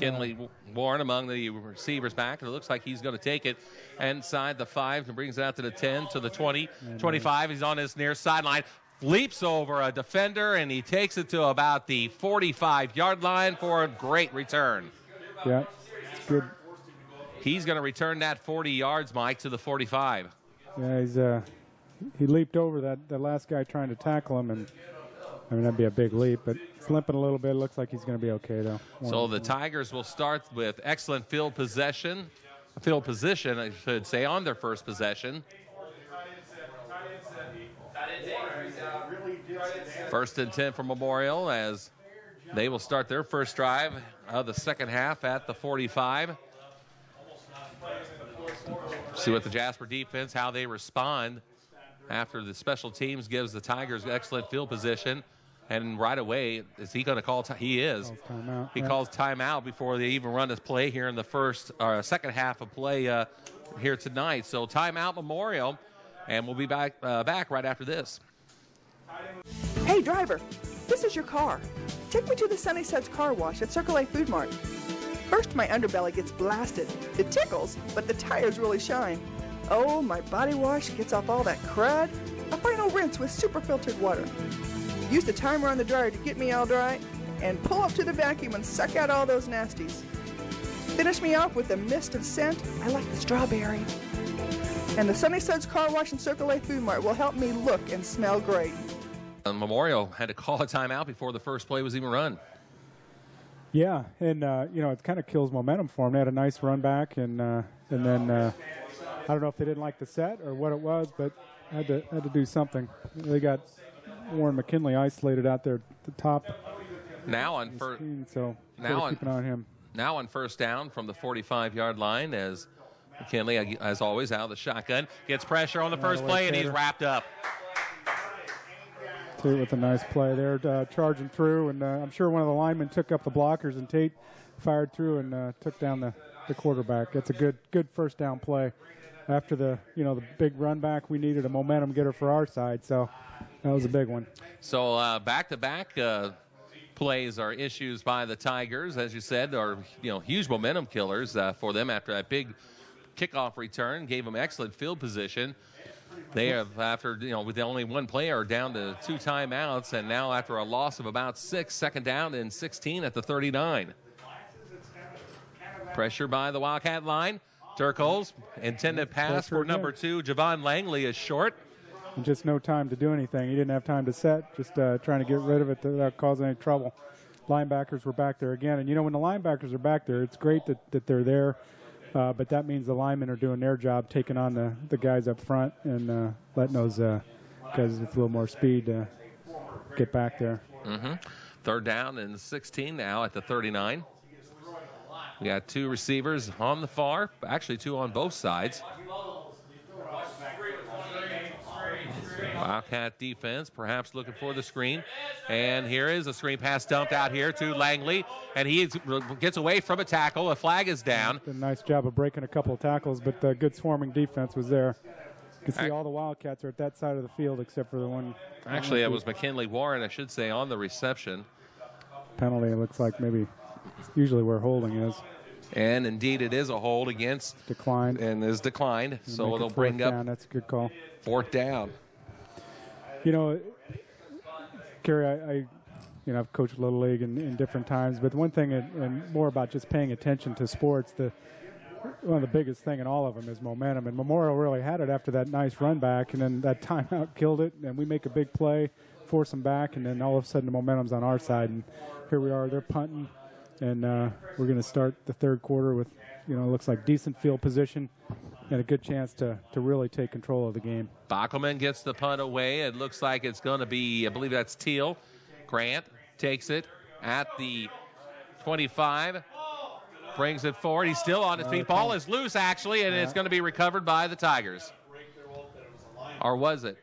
McKinley Warren among the receivers back, and it looks like he's going to take it inside the 5 and brings it out to the 10, to the 20, 25. He's on his near sideline, leaps over a defender, and he takes it to about the 45-yard line for a great return. Yeah, it's good. He's going to return that 40 yards, Mike, to the 45. Yeah, he leaped over that last guy trying to tackle him, and I mean, that'd be a big leap, but it's limping a little bit. Looks like he's going to be okay, though. So the Tigers will start with excellent field position, I should say, on their first possession. First and 10 for Memorial as they will start their first drive of the second half at the 45. See what the Jasper defense, how they respond after the special teams gives the Tigers excellent field position. And right away, is he going to call? He is. He calls timeout before they even run his play here in the second half of play here tonight. So timeout, Memorial, and we'll be back right after this. Hey, driver, this is your car. Take me to the Sunnyside's car wash at Circle A Food Mart. First, my underbelly gets blasted. It tickles, but the tires really shine. Oh, my body wash gets off all that crud. A final rinse with super filtered water. Use the timer on the dryer to get me all dry, and pull up to the vacuum and suck out all those nasties. Finish me off with a mist of scent. I like the strawberry. And the Sunnyside's car wash and Circle A Food Mart will help me look and smell great. Memorial had to call a timeout before the first play was even run. Yeah, and it kind of kills momentum for them. They had a nice run back, and then I don't know if they didn't like the set or what it was, but had to do something. They got Warren McKinley isolated out there at the top. Now on first, so keep an eye on him. Now on first down from the 45-yard line as McKinley, as always, out of the shotgun, gets pressure on the first play, and he's wrapped up. Tate with a nice play there, charging through, and I'm sure one of the linemen took up the blockers, and Tate fired through and took down the quarterback. That's a good first down play. After the big run back, we needed a momentum getter for our side, so that was a big one. So back-to-back plays are issues by the Tigers, as you said, are huge momentum killers for them after that big kickoff return, gave them excellent field position. They have, after with only one player, down to 2 timeouts, and now after a loss of about 6, second down and 16 at the 39. Pressure by the Wildcat line. Turkles, intended pass for number 2, Javon Langley, is short. And just no time to do anything. He didn't have time to set, just trying to get rid of it without causing any trouble. Linebackers were back there again. And, when the linebackers are back there, it's great that they're there, but that means the linemen are doing their job, taking on the guys up front and letting those guys with a little more speed get back there. Mm-hmm. Third down and 16 now at the 39. We got 2 receivers on the far, actually 2 on both sides. Wildcat defense perhaps looking for the screen. And here is a screen pass dumped out here to Langley. And he gets away from a tackle. A flag is down. A nice job of breaking a couple of tackles, but good swarming defense was there. You can see all the Wildcats are at that side of the field except for the one. Actually, it was McKinley Warren, I should say, on the reception. Penalty, it looks like maybe usually where holding is. And indeed, it is a hold against. Declined. And is declined. So it'll bring up. That's a good call. 4th down. Kerry, I've coached Little League in different times, but one thing, and more about just paying attention to sports, one of the biggest thing in all of them is momentum. And Memorial really had it after that nice run back, and then that timeout killed it, and we make a big play, force them back, and then all of a sudden the momentum's on our side. And here we are, they're punting. And we're going to start the third quarter with, looks like decent field position and a good chance to really take control of the game. Bockelman gets the punt away. It looks like it's going to be, I believe that's Teal. Grant takes it at the 25, brings it forward. He's still on his feet. Ball is loose, actually, and it's going to be recovered by the Tigers. Or was it?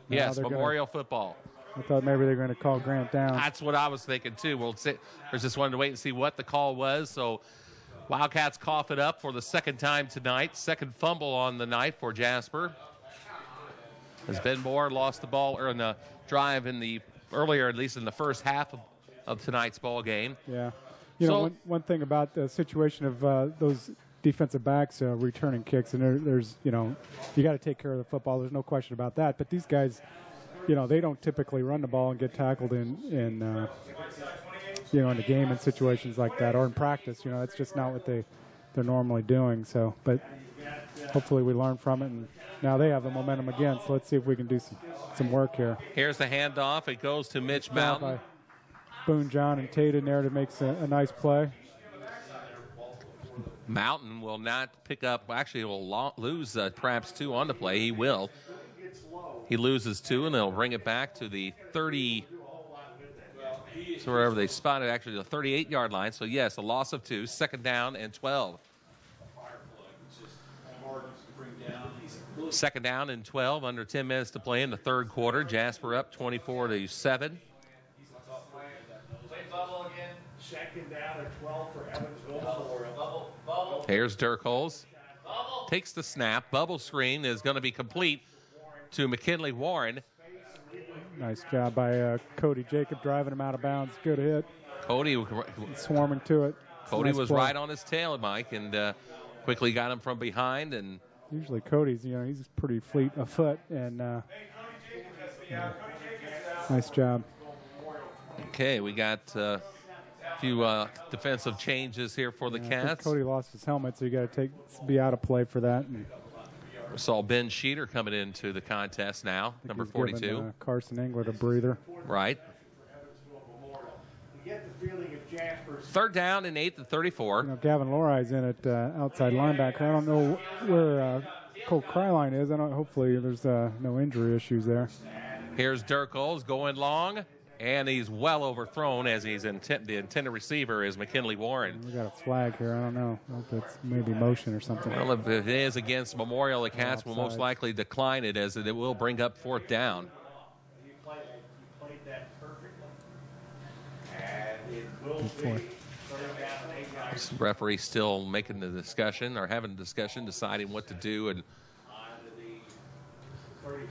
No, yes, Memorial football. I thought maybe they were going to call Grant down. That's what I was thinking, too. We'll see. There's just wanted to wait and see what the call was. So Wildcats cough it up for the second time tonight. Second fumble on the night for Jasper. As Ben Moore lost the ball in the drive earlier, at least in the first half of tonight's ball game. Yeah. You know, one thing about the situation of those defensive backs returning kicks, and there's, you know, you got to take care of the football. There's no question about that. But these guys, you know, they don't typically run the ball and get tackled in you know, in the game in situations like that, or in practice. You know, that's just not what they're normally doing. So, but hopefully we learn from it, and now they have the momentum again. So let's see if we can do some work here. Here's the handoff. It goes to Mitch Mountain. Boone, John, and Tate in there to make a nice play. Mountain will not pick up. Actually, will lose perhaps 2 on the play. He will. He loses 2, and they'll bring it back to the 30. So wherever they spotted, actually the 38-yard line. So yes, a loss of 2. 2nd down and 12. 2nd down and 12. Under 10 minutes to play in the 3rd quarter. Jasper up 24-7. 2nd down and 12 for Evansville. Here's Dirk Holes. Takes the snap. Bubble screen is going to be complete to McKinley Warren. Nice job by Cody Jacob driving him out of bounds. Good hit. Cody swarming to it. Cody Nice was play. right on his tail, Mike, and quickly got him from behind. And usually Cody's, you know, he's pretty fleet of foot, and nice job. Okay, we got a few defensive changes here for the I think Cats. Cody lost his helmet, so you got to be out of play for that. And We saw Ben Sheeter coming into the contest now, number he's 42. giving, Carson Englert a breather. Right. You get the feeling of Jasper's 3rd down and 8 to 34. You know, Gavin Lori's in at outside linebacker. I don't know where Cole Kryline is. Hopefully there's no injury issues there. Here's Dirk Holes going long, and he's well overthrown as he's the intended receiver is McKinley Warren. We got a flag here. I don't know. I hope it's maybe motion or something. Well, if it is against Memorial, the Cats will most likely decline it, as it will bring up 4th down. You played that perfectly. And it will be 3rd down and 8 yards. Referee still making the discussion or having a discussion, deciding what to do, and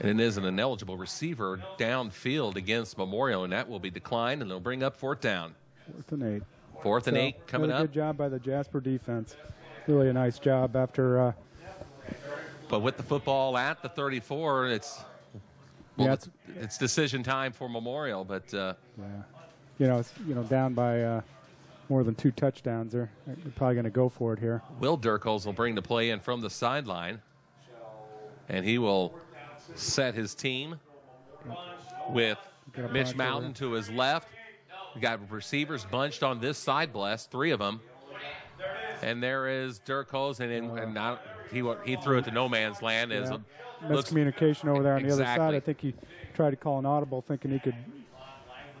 it is an ineligible receiver downfield against Memorial, and that will be declined, and they'll bring up 4th down. 4th and 8. 4th and 8 coming really up. Good job by the Jasper defense. Really a nice job after. But with the football at the 34, it's decision time for Memorial. But it's down by more than 2 touchdowns. They're probably going to go for it here. Will Dirkles will bring the play in from the sideline, and he will set his team with Mitch Mountain to his left. We got receivers bunched on this side, blessed, 3 of them. And there is Dirkles, and now he threw it to no man's land. As miscommunication over there on the other Exactly. side. I think he tried to call an audible thinking he could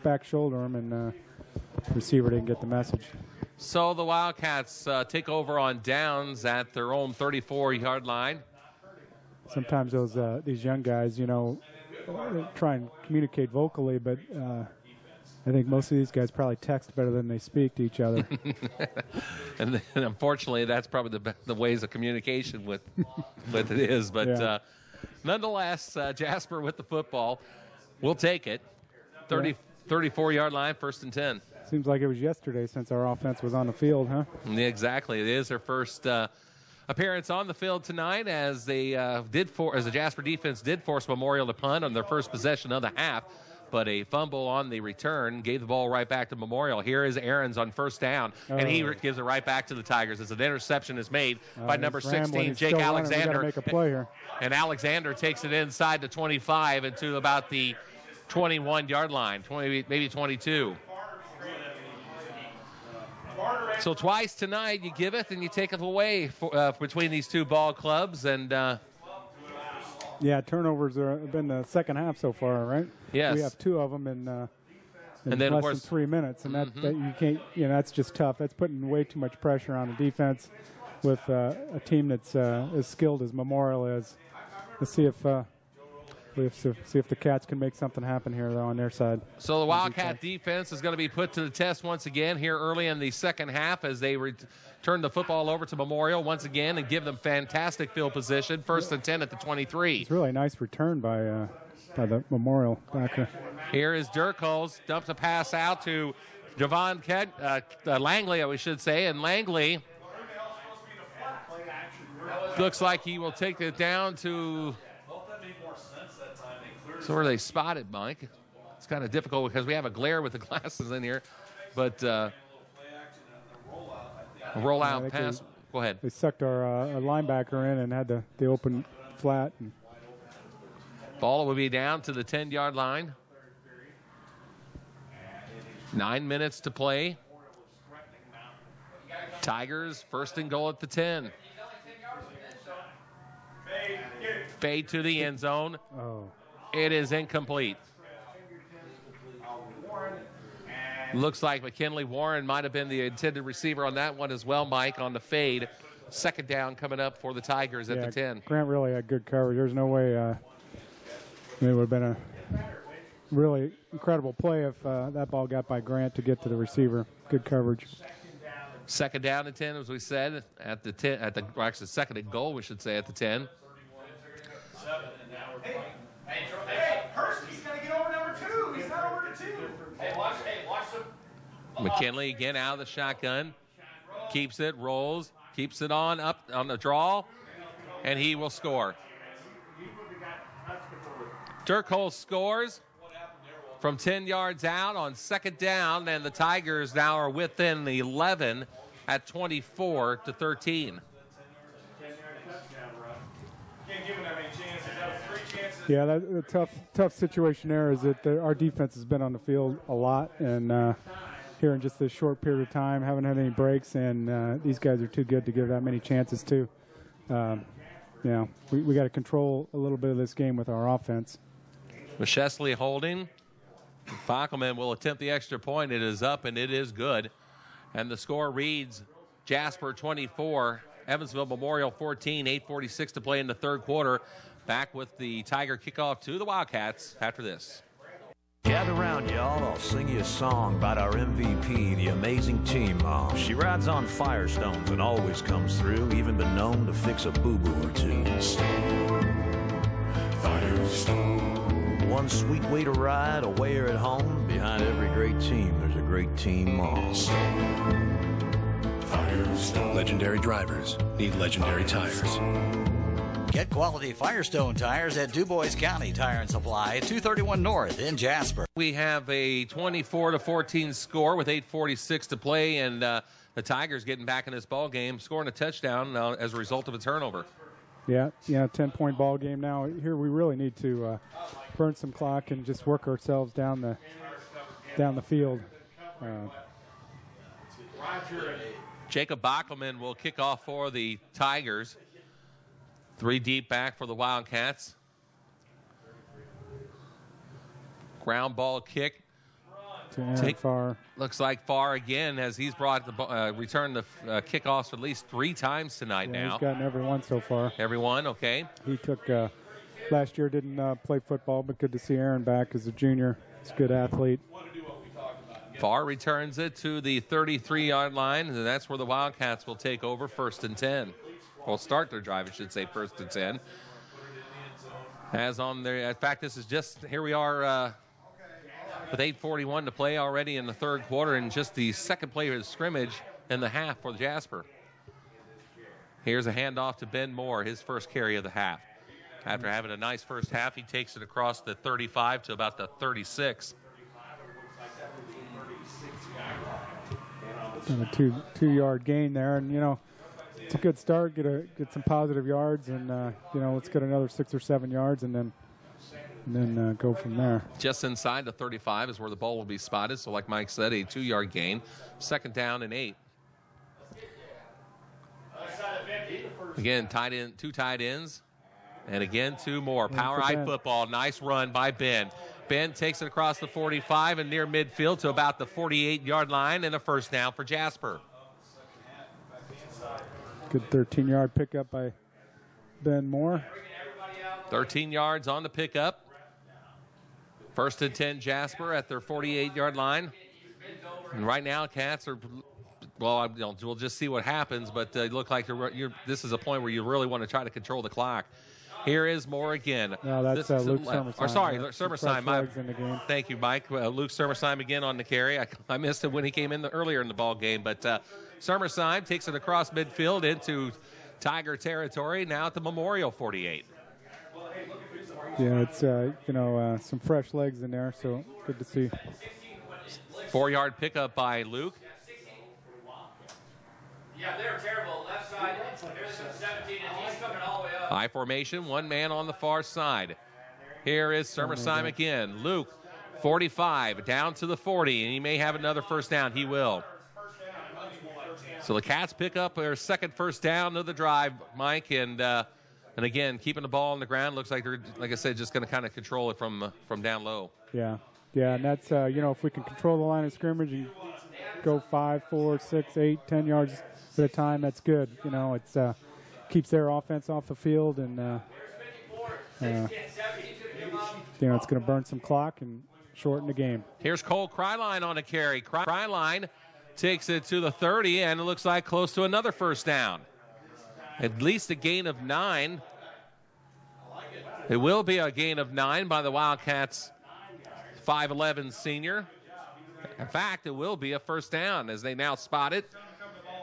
back shoulder him, and the receiver didn't get the message. So the Wildcats take over on downs at their own 34-yard line. Sometimes these young guys, try and communicate vocally, but I think most of these guys probably text better than they speak to each other. and unfortunately, that's probably the ways of communication with it is. But nonetheless, Jasper with the football. We'll take it. 34-yard line, 1st and 10. Seems like it was yesterday since our offense was on the field, huh? Yeah, exactly. It is their first appearance on the field tonight, as they as the Jasper defense did force Memorial to punt on their first possession of the half, but a fumble on the return gave the ball right back to Memorial. Here is Aarons on 1st down, and he gives it right back to the Tigers as an interception is made by number 16, Jake Alexander. Make a play here. And Alexander takes it inside the 25 and to about the 21-yard line, maybe 22. So twice tonight you give it and you take it away between these two ball clubs. And turnovers have been the second half so far, right? Yes. We have 2 of them in and then, less of course, than 3 minutes, and that you can't. That's just tough. That's putting way too much pressure on the defense with a team that's as skilled as Memorial is. Let's see if the Cats can make something happen here, though, on their side. So the Wildcat defense is going to be put to the test once again here early in the second half as they turn the football over to Memorial once again and give them fantastic field position. 1st and 10 at the 23. It's really a nice return by the Memorial backer. Here is Dirkles, dumps a pass out to Javon Langley, we should say, and Langley looks like he will take it down to. So where they spotted, Mike. It's kind of difficult because we have a glare with the glasses in here, but a rollout pass. Go ahead. They sucked our linebacker in and had the open flat. Ball will be down to the 10-yard line. 9 minutes to play. Tigers first and goal at the 10. Fade to the end zone. Oh. It is incomplete. Looks like McKinley Warren might have been the intended receiver on that one as well, Mike, on the fade. Second down coming up for the Tigers at the 10. Grant really had good coverage. There's no way it would have been a really incredible play if that ball got by Grant to get to the receiver. Good coverage. Second down and 10, as we said, at the 10. Actually, second and goal, we should say, at the 10. Hey, Hurst, he's got to get over number 2. He's not over to 2. Hey, watch the. McKinley again out of the shotgun. Keeps it, rolls, keeps it on, up on the draw, and he will score. Dirk Hole scores from 10 yards out on second down, and the Tigers now are within the 11 at 24-13. Yeah, the tough situation there is that our defense has been on the field a lot, and here in just this short period of time, haven't had any breaks, and these guys are too good to give that many chances to. We got to control a little bit of this game with our offense. Chesley holding. Backelman will attempt the extra point. It is up, and it is good. And the score reads Jasper 24, Evansville Memorial 14, 8:46 to play in the third quarter. Back with the Tiger kickoff to the Wildcats after this. Gather round, y'all. I'll sing you a song about our MVP, the amazing team mom. She rides on Firestones and always comes through, even been known to fix a boo-boo or two. Firestone. One sweet way to ride, away or at home. Behind every great team, there's a great team mom. Firestone. Legendary drivers need legendary tires. Get quality Firestone tires at DuBois County Tire and Supply, 231 North in Jasper. We have a 24-14 score with 8:46 to play, and the Tigers getting back in this ball game, scoring a touchdown as a result of a turnover. Yeah, 10-point ball game now. Here we really need to burn some clock and just work ourselves down the field. Jacob Backelman will kick off for the Tigers. 3 deep back for the Wildcats. Ground ball kick. Far. Looks like far again as he's brought returned the kickoffs at least 3 times tonight now. He's gotten every one so far. Every one, okay. He took last year, didn't play football, but good to see Aaron back as a junior. He's a good athlete. Farr returns it to the 33-yard line, and that's where the Wildcats will take over first and 10. Will start their drive, I should say, first and 10. As on there, in fact, this is just, here we are with 8:41 to play already in the third quarter, and just the second play of the scrimmage in the half for Jasper. Here's a handoff to Ben Moore, his first carry of the half. After having a nice first half, he takes it across the 35 to about the 36. And a two-yard gain there, and it's a good start. Get some positive yards, and let's get another 6 or 7 yards, and then go from there. Just inside the 35 is where the ball will be spotted. So, like Mike said, a 2-yard gain. Second down and 8. Again, two tight ends, and again 2 more. Power eye football. Nice run by Ben. Ben takes it across the 45 and near midfield to about the 48-yard line, and a first down for Jasper. Good 13-yard pickup by Ben Moore. 13 yards on the pickup. First and 10 Jasper at their 48-yard line. And right now, Cats are, well, we'll just see what happens, but they look like this is a point where you really want to try to control the clock. Here is Moore again. No, that's Luke Summersheim. Or sorry, Summersheim. In the game. Thank you, Mike. Luke Summersheim again on the carry. I missed it when he came in earlier in the ball game, but Summersheim takes it across midfield into Tiger territory, now at the Memorial 48. Yeah, it's some fresh legs in there, so good to see. 4-yard pickup by Luke. Yeah, they're terrible. Left side, there's 17, and he's coming all the way up. High formation, one man on the far side. Here is Summersheim again. Luke, 45, down to the 40, and he may have another first down. He will. So the Cats pick up their second first down of the drive, Mike, and again, keeping the ball on the ground. Looks like they're, like I said, just going to kind of control it from down low. Yeah, and that's, if we can control the line of scrimmage and go 5, 4, 6, 8, 10 yards at a time, that's good. It's keeps their offense off the field, and it's going to burn some clock and shorten the game. Here's Cole Kryline on a carry. Kryline takes it to the 30, and it looks like close to another first down. At least a gain of 9. It will be a gain of 9 by the Wildcats' 5'11 senior. In fact, it will be a first down as they now spot it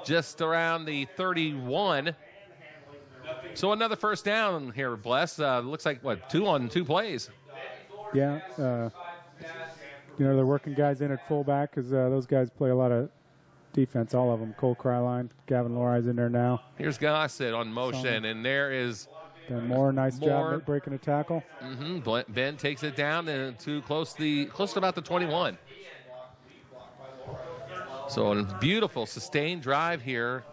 just around the 31. So another first down here, Bless. Looks like, 2 on 2 plays. Yeah. They're working guys in at fullback because those guys play a lot of defense, all of them. Cole Kryline, Gavin Lori's in there now. Here's Gossett on motion, and there is Ben Moore. Nice job breaking a tackle. Ben takes it down and to close to about the 21. So a beautiful sustained drive here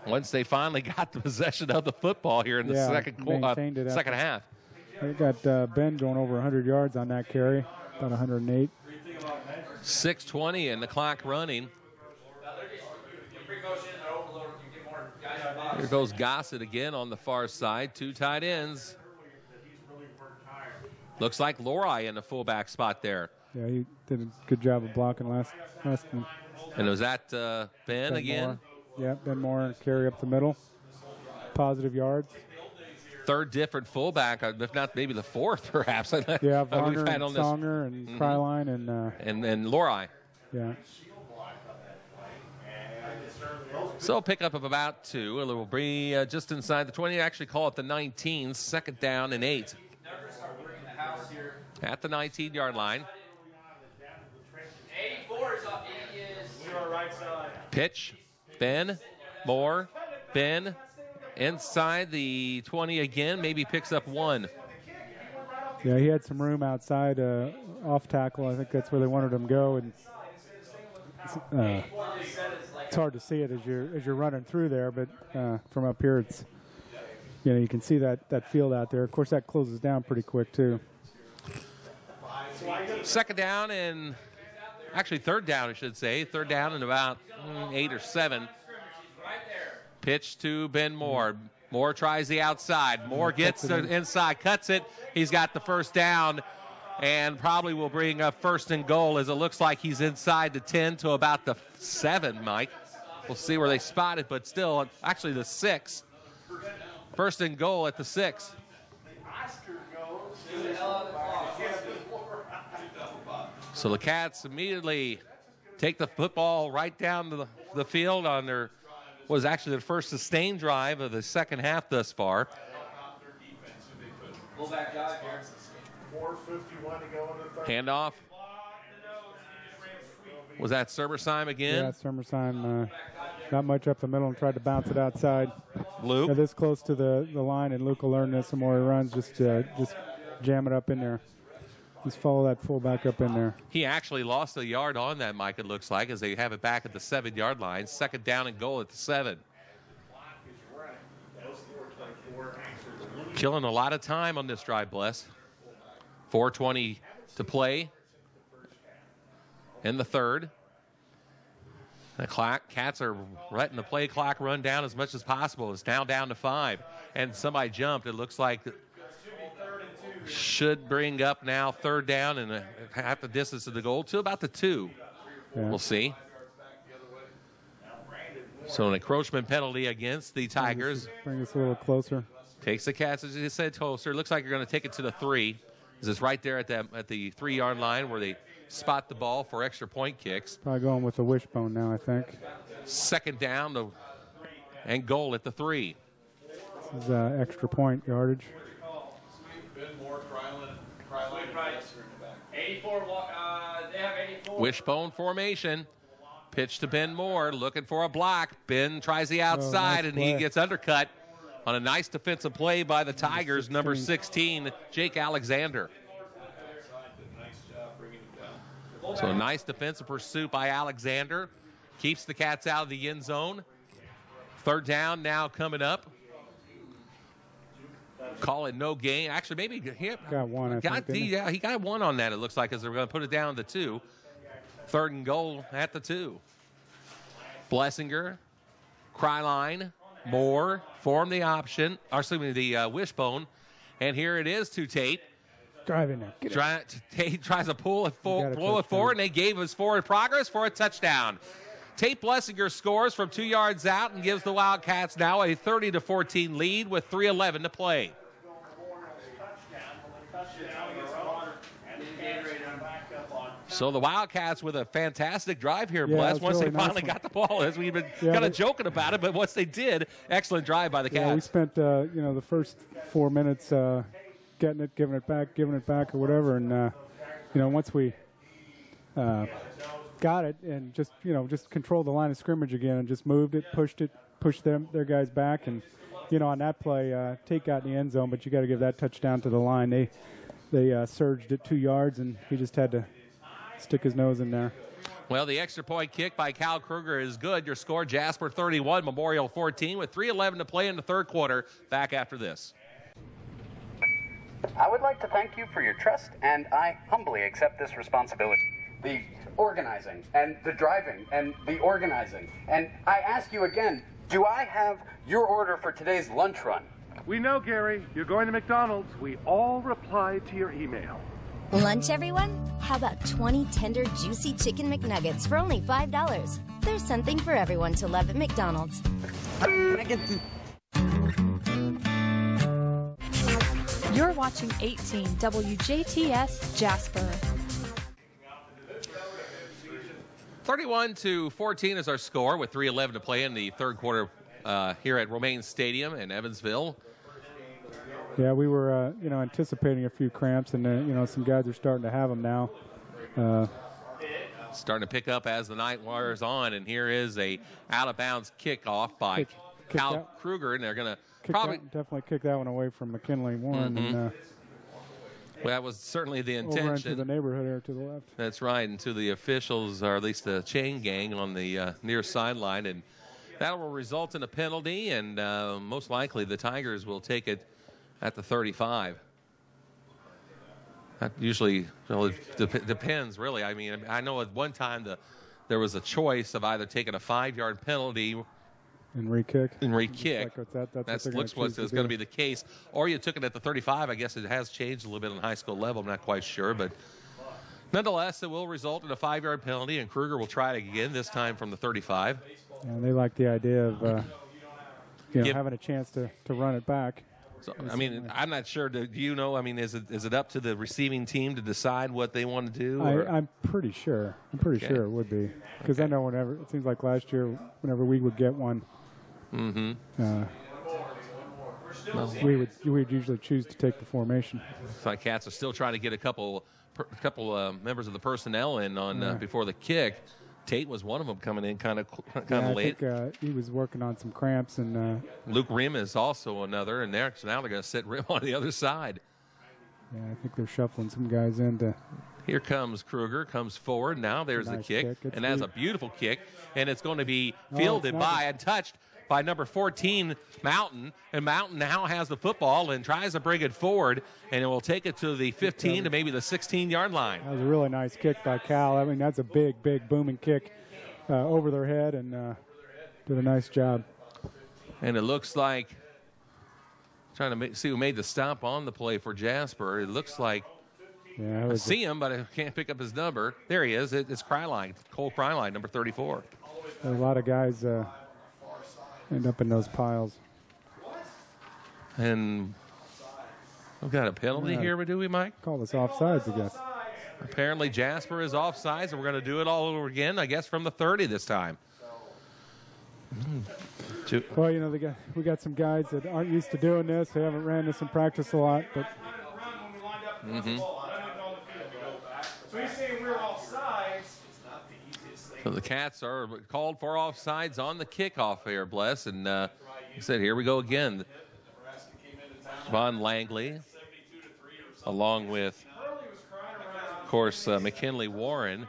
once they finally got the possession of the football here in the second half. They got Ben going over 100 yards on that carry, about 108. 6:20 and the clock running. Here goes Gossett again on the far side. 2 tight ends. Looks like Lori in the fullback spot there. Yeah, he did a good job of blocking last time. And was that Ben again? Moore. Yeah, Ben Moore carry up the middle. Positive yards. Third different fullback, if not maybe the fourth, perhaps. Yeah, Varner and Songer and Kryline and Lori. Yeah. So pick up of about 2. It will be just inside the 20. Actually call it the 19. Second down and 8. At the 19-yard line. 84 is up. Pitch. Ben. Moore. Ben. Inside the 20 again. Maybe picks up 1. Yeah, he had some room outside off tackle. I think that's where they wanted him to go. And it's hard to see it as you're running through there, but from up here, it's you can see that field out there. Of course, that closes down pretty quick too. Second down and actually third down, I should say. Third down and about 8 or 7. Pitch to Ben Moore. Moore tries the outside. Moore gets the inside, cuts it. He's got the first down. And probably will bring up first and goal as it looks like he's inside the 10 to about the 7, Mike. We'll see where they spot it, but still, actually the 6. First and goal at the 6. So the Cats immediately take the football right down to the field on their, was actually their first sustained drive of the second half thus far. Handoff. Was that Summersheim again? Yeah, Summersheim not much up the middle and tried to bounce it outside. Luke. This close to the line, and Luke will learn this the more he runs. Just jam it up in there. Just follow that fullback up in there. He actually lost a yard on that, Mike, it looks like, as they have it back at the 7-yard line. Second down and goal at the 7. Killing a lot of time on this drive, Bless. 4:20 to play in the third. The Cats are letting the play clock run down as much as possible. It's now down to 5. And somebody jumped. It looks like should bring up now third down and half the distance of the goal to about the 2. Yeah. We'll see. So an encroachment penalty against the Tigers. Bring us a little closer. Takes the Cats, as you said, closer. Looks like you're going to take it to the 3. This is right there at the 3-yard line where they spot the ball for extra point kicks. Probably going with the wishbone now, I think. Second down and goal at the 3. This is extra point yardage. 84. They have 84. Wishbone formation. Pitch to Ben Moore, looking for a block. Ben tries the outside, nice and he play. gets undercut on a nice defensive play by the Tigers, number 16, Jake Alexander. So a nice defensive pursuit by Alexander. Keeps the Cats out of the end zone. Third down now coming up. Call it no gain. Actually, maybe he got one. I think, yeah, he got one on that, it looks like, as they're going to put it down to 2. Third and goal at the 2. Blessinger, Kryline, Moore form the option, or excuse me, the wishbone. And here it is to Tate. Driving it. Tate tries to blow it forward, and they gave us forward progress for a touchdown. Tate Blessinger scores from 2 yards out and gives the Wildcats now a 30-14 lead with 3:11 to play. So the Wildcats with a fantastic drive here, Bless, once really they finally got the ball, as we've been kind of joking about it, but once they did, excellent drive by the Cats. Yeah, we spent, the first 4 minutes getting it, giving it back or whatever, and, once we got it and just controlled the line of scrimmage again and just moved it, pushed their guys back, and, on that play, Tate got in the end zone, but you got to give that touchdown to the line. They surged it 2 yards, and he just had to stick his nose in there. Well, the extra point kick by Cal Kruger is good. Your score, Jasper 31, Memorial 14, with 3:11 to play in the third quarter. Back after this. I would like to thank you for your trust, and I humbly accept this responsibility. The organizing and the driving and the organizing. And I ask you again, do I have your order for today's lunch run? We know, Gary. You're going to McDonald's. We all replied to your email. Lunch, everyone? How about 20 tender, juicy chicken McNuggets for only $5? There's something for everyone to love at McDonald's. You're watching 18 WJTS Jasper. 31-14 is our score with 3:11 to play in the third quarter here at Romaine Stadium in Evansville. Yeah, we were, anticipating a few cramps, and, some guys are starting to have them now. Starting to pick up as the night wears on, and here is a out-of-bounds kickoff by Cal Kruger, and they're going to definitely kick that one away from McKinley Warren. Mm-hmm. And, well, that was certainly the intention. Over into the neighborhood here to the left. That's right, and to the officials, or at least the chain gang on the near sideline, and that will result in a penalty, and most likely the Tigers will take it at the 35. That usually depends, really. I mean, I know at one time there was a choice of either taking a 5-yard penalty and re-kick. That looks like it's going to be the case. Or you took it at the 35. I guess it has changed a little bit on high school level. I'm not quite sure. But nonetheless, it will result in a 5-yard penalty, and Kruger will try it again, this time from the 35. And they like the idea of having a chance to run it back. So, I mean, I'm not sure. Do you know? I mean, is it up to the receiving team to decide what they want to do? I'm pretty sure. Sure it would be, because I know whenever it seems like last year, whenever we would get one, we would usually choose to take the formation. So Cats are still trying to get a couple members of the personnel in on before the kick. Tate was one of them coming in kind of late. I think he was working on some cramps, and Luke Rim is also another, and so now they're going to sit Rim on the other side. Yeah, I think they're shuffling some guys in. Here comes Kruger, comes forward. Now there's the kick, and that's a beautiful kick, and it's going to be fielded by and touched by number 14, Mountain, and Mountain now has the football and tries to bring it forward, and it will take it to the 15 to maybe the 16-yard line. That was a really nice kick by Cal. I mean, that's a big, big booming kick over their head, and did a nice job. And it looks like, trying to see who made the stop on the play for Jasper. It looks like, I see him, but I can't pick up his number. There he is. It's Kryline, Cole Kryline, number 34. A lot of guys end up in those piles. And we've got a penalty here, do we, Mike? Call this offsides, I guess. Apparently Jasper is offsides, and we're going to do it all over again, I guess, from the 30 this time. Well, you know, we got some guys that aren't used to doing this. They haven't ran this in practice a lot, but. So he's saying we're offsides. So the Cats are called for offsides on the kickoff here, Bless. And he said, here we go again. Von Langley, along with, of course, McKinley Warren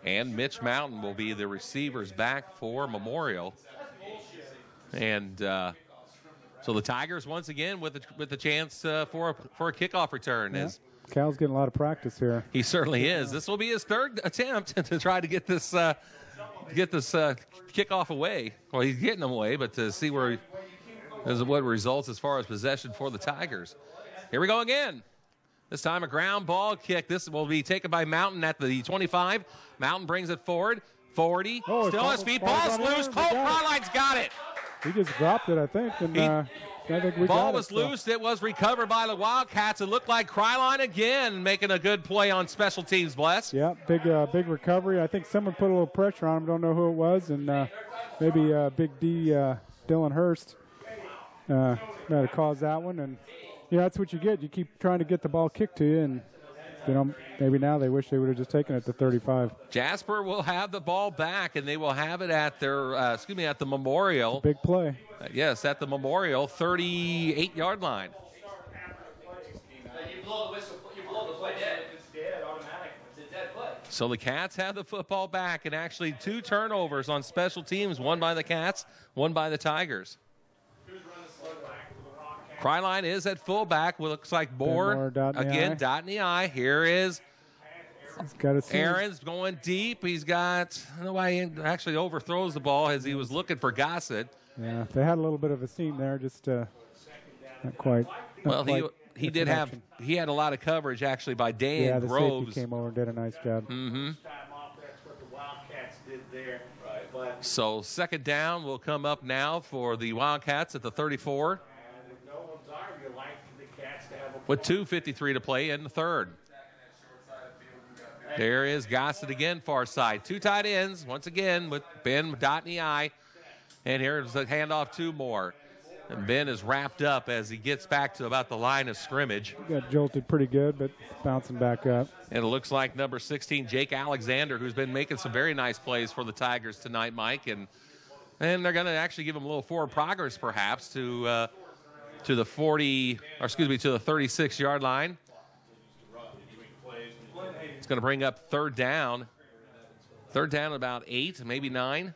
and Mitch Mountain will be the receivers back for Memorial. And so the Tigers once again with a chance for a kickoff return. Yeah. As Cal's getting a lot of practice here. He certainly is. This will be his third attempt to try to get this kickoff away. Well, he's getting them away, but to see what results as far as possession for the Tigers. Here we go again. This time a ground ball kick. This will be taken by Mountain at the 25. Mountain brings it forward. 40. Still on his feet. Ball's loose. Colt Fryline's got it. He just dropped it, I think. And I think we ball got was loose. It was recovered by the Wildcats. It looked like Kryline again making a good play on special teams, Bless. Yeah, big recovery. I think someone put a little pressure on him. Don't know who it was. And maybe Big D, Dylan Hurst, might have caused that one. And, yeah, that's what you get. You keep trying to get the ball kicked to you. And, you know, maybe now they wish they would have just taken it to 35. Jasper will have the ball back, and they will have it at their, at the Memorial. Big play. Yes, at the Memorial 38-yard line. You blow the whistle, you blow the play dead. It's dead automatically. It's a dead play. So the Cats have the football back, and actually 2 turnovers on special teams, one by the Cats, one by the Tigers. Kryline is at fullback. Looks like Moore again, dot in the eye. Here is Aaron's going deep. He's got, I don't know why he actually overthrows the ball as he was looking for Gossett. Yeah, they had a little bit of a seam there, just not quite. Well, he did have, he had a lot of coverage actually by Dan the Groves. Safety came over and did a nice job. Mm-hmm. That's what the Wildcats did there. So second down will come up now for the Wildcats at the 34. With 2:53 to play in the third. There is Gossett again, far side. 2 tight ends, once again, with Ben dot in the eye. And here's the handoff to Moore. And Ben is wrapped up as he gets back to about the line of scrimmage. Got jolted pretty good, but bouncing back up. And it looks like number 16, Jake Alexander, who's been making some very nice plays for the Tigers tonight, Mike. And they're going to actually give him a little forward progress, perhaps, to the 36-yard line. It's going to bring up third down. Third down about 8, maybe 9.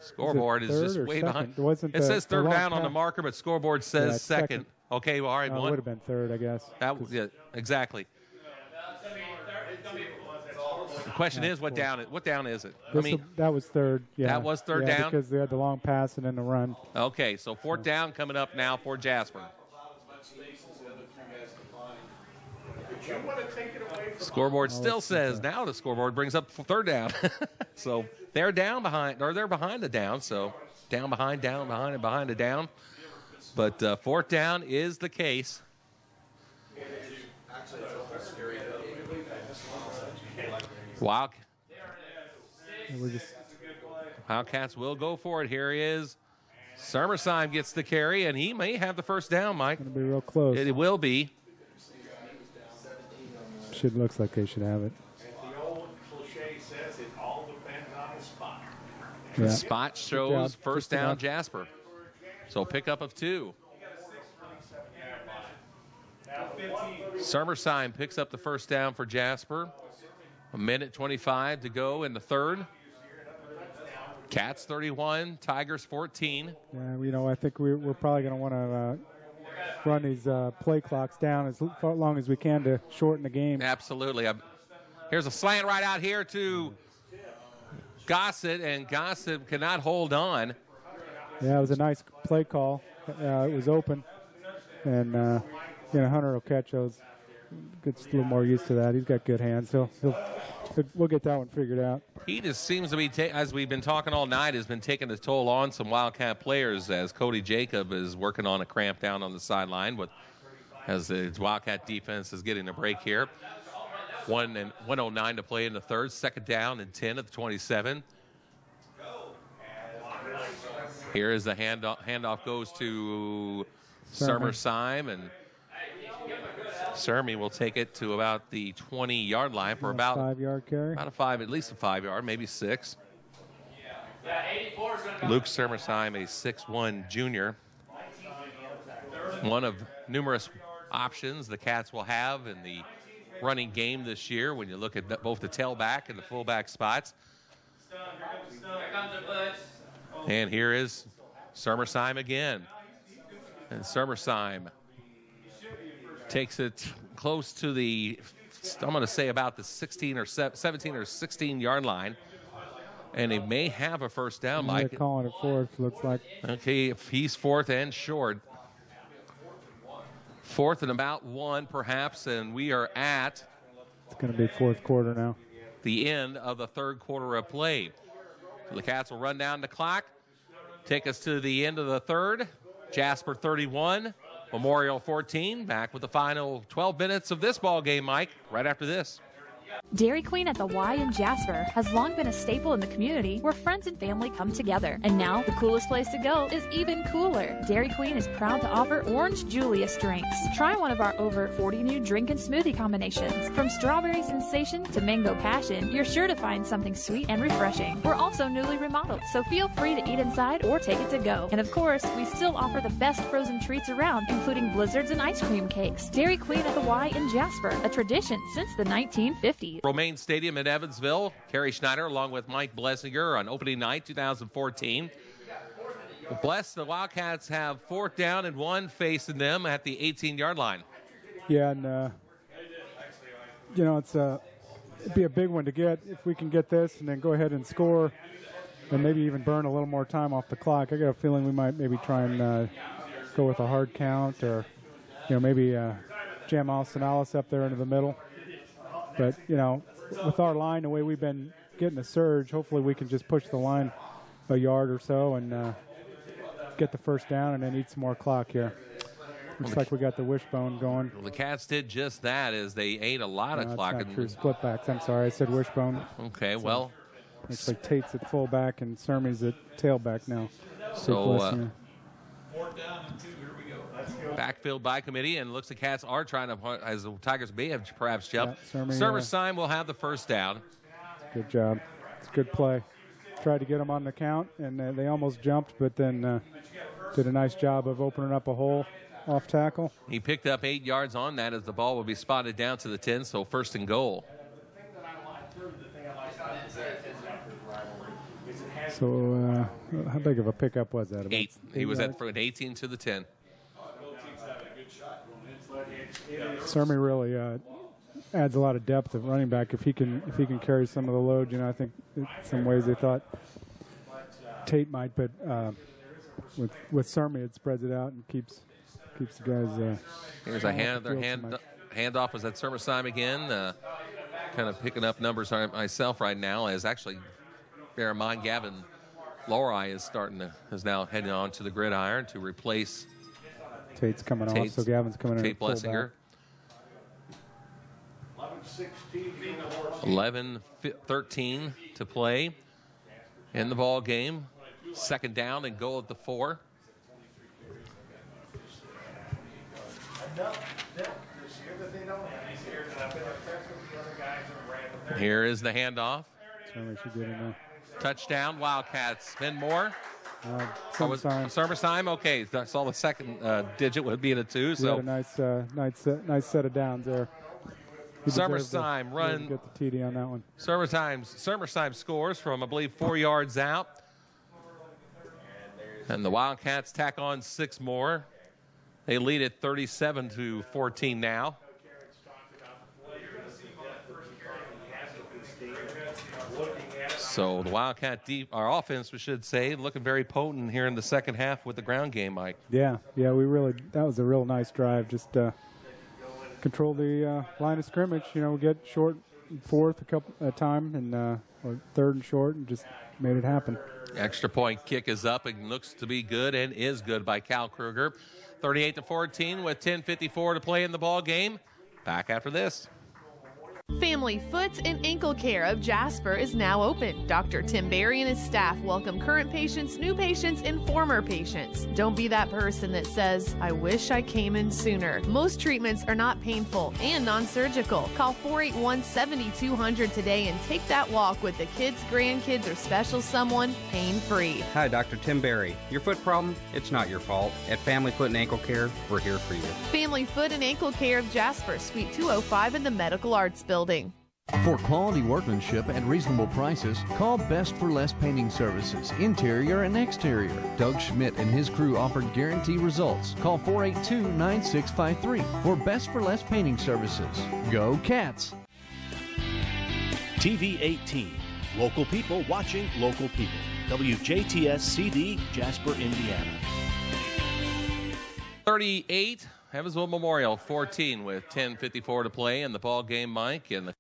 Scoreboard is just way behind. It says third down on the marker, but scoreboard says second. Okay, well, all right. It would have been third, I guess. Yeah, exactly. The question is, what down is it? That was third. Yeah, that was third down because they had the long pass and then the run. Okay, so fourth down coming up now for Jasper. Scoreboard still says now the scoreboard brings up third down. So they're down behind, or they're behind the down. So down behind, and behind the down. But fourth down is the case. Wildcats will go for it. Here he is. Summersheim gets the carry, and he may have the first down, Mike. It's going to be real close. It will be. Looks like they should have it. The old cliche says it all depends on the spot. The spot shows first down Jasper. So pickup of 2. Summersheim picks up the first down for Jasper. 1:25 to go in the third. Cats 31, Tigers 14. Yeah, I think we're probably going to want to run these play clocks down as long as we can to shorten the game. Absolutely. Here's a slant right out here to Gossett, and Gossett cannot hold on. Yeah, it was a nice play call. It was open, and Hunter will catch those. gets a little more used to that. He's got good hands. We'll get that one figured out. He just seems to be, as we've been talking all night, has been taking a toll on some Wildcat players as Cody Jacob is working on a cramp down on the sideline as the Wildcat defense is getting a break here. 1:09 to play in the third. Second down and 10 at the 27. Here is the handoff goes to Sermer-Syme, and Sermy will take it to about the 20-yard line for about 5-yard carry. About at least a 5-yard, maybe 6. Luke Sermer-Syme, a 6'1" junior. One of numerous options the Cats will have in the running game this year when you look at both the tailback and the fullback spots. And here is Sermer-Syme again. And Sermer-Syme takes it close to the, I'm going to say about the 17 or 16-yard line. And they may have a first down, Mike. They're calling it fourth, looks like. Okay, if he's fourth and short. Fourth and about 1, perhaps, and we are at... It's going to be fourth quarter now. The end of the third quarter of play. The Cats will run down the clock, take us to the end of the third. Jasper 31, Memorial 14. Back with the final 12 minutes of this ball game, Mike, right after this. Dairy Queen at the Y in Jasper has long been a staple in the community where friends and family come together. And now the coolest place to go is even cooler. Dairy Queen is proud to offer Orange Julius drinks. Try one of our over 40 new drink and smoothie combinations. From Strawberry Sensation to Mango Passion, you're sure to find something sweet and refreshing. We're also newly remodeled, so feel free to eat inside or take it to go. And of course, we still offer the best frozen treats around, including blizzards and ice cream cakes. Dairy Queen at the Y in Jasper, a tradition since the 1950s. Romaine Stadium in Evansville. Kerry Schneider along with Mike Blessinger on opening night 2014. Bless, the Wildcats have 4th down and 1 facing them at the 18-yard line. Yeah, and it'd be a big one to get if we can get this and then go ahead and score and maybe even burn a little more time off the clock. I got a feeling we might maybe try and go with a hard count or maybe jam Austin Alice up there into the middle. But, with our line, the way we've been getting a surge, hopefully we can just push the line a yard or so and get the first down and then eat some more clock here. Looks like we got the wishbone going. Well, the Cats did just that as they ate a lot of clock. That's not true. Split backs. I'm sorry. I said wishbone. Okay, well. Looks like Tate's at fullback and Sermy's at tailback now. So, backfield by committee, and looks the Cats are trying to, as the Tigers may have perhaps jumped. Sermer-Syme will have the first down. Good job. It's a good play. Tried to get them on the count, and they almost jumped, but then did a nice job of opening up a hole off tackle. He picked up 8 yards on that as the ball will be spotted down to the 10, so first and goal. So how big of a pickup was that? About 8. He was at from 18 to the 10. Sermy really adds a lot of depth of running back if he can carry some of the load. I think in some ways they thought Tate might, but with Sermy it spreads it out and keeps the guys. Here's a handoff was at Sermer-Syme again. Kind of picking up numbers myself right now, as actually bear in mind Gavin Lowry is now heading on to the gridiron to replace. Tate's coming off, so Gavin's coming in. Tate Blessinger. 11-13 to play in the ball game. Second down and goal at the 4. Here is the handoff. Touchdown, Wildcats. Ben Moore. Sermer-Syme, okay. I saw the second digit would be a 2. So a nice set of downs there. Sermer-Syme run. Get the TD on that one. Sermer-Syme scores from, I believe, 4 yards out. And the Wildcats tack on 6 more. They lead at 37-14 now. So the Wildcat our offense, we should say, looking very potent here in the second half with the ground game, Mike. Yeah, that was a real nice drive. Just control the line of scrimmage. Get short and fourth a time, and or third and short, and just made it happen. Extra point kick is up and looks to be good and is good by Cal Kruger. 38-14 with 10:54 to play in the ball game. Back after this. Family Foot and Ankle Care of Jasper is now open. Dr. Tim Barry and his staff welcome current patients, new patients, and former patients. Don't be that person that says, I wish I came in sooner. Most treatments are not painful and non-surgical. Call 481-7200 today and take that walk with the kids, grandkids, or special someone pain-free. Hi, Dr. Tim Barry. Your foot problem? It's not your fault. At Family Foot and Ankle Care, we're here for you. Family Foot and Ankle Care of Jasper, Suite 205 in the Medical Arts Building. For quality workmanship at reasonable prices, call Best for Less Painting Services, interior and exterior. Doug Schmidt and his crew offer guaranteed results. Call 482-9653 for Best for Less Painting Services. Go Cats! TV 18. Local people watching local people. WJTS CD, Jasper, Indiana. 38, Evansville Memorial 14 with 10:54 to play in the ball game, Mike. And the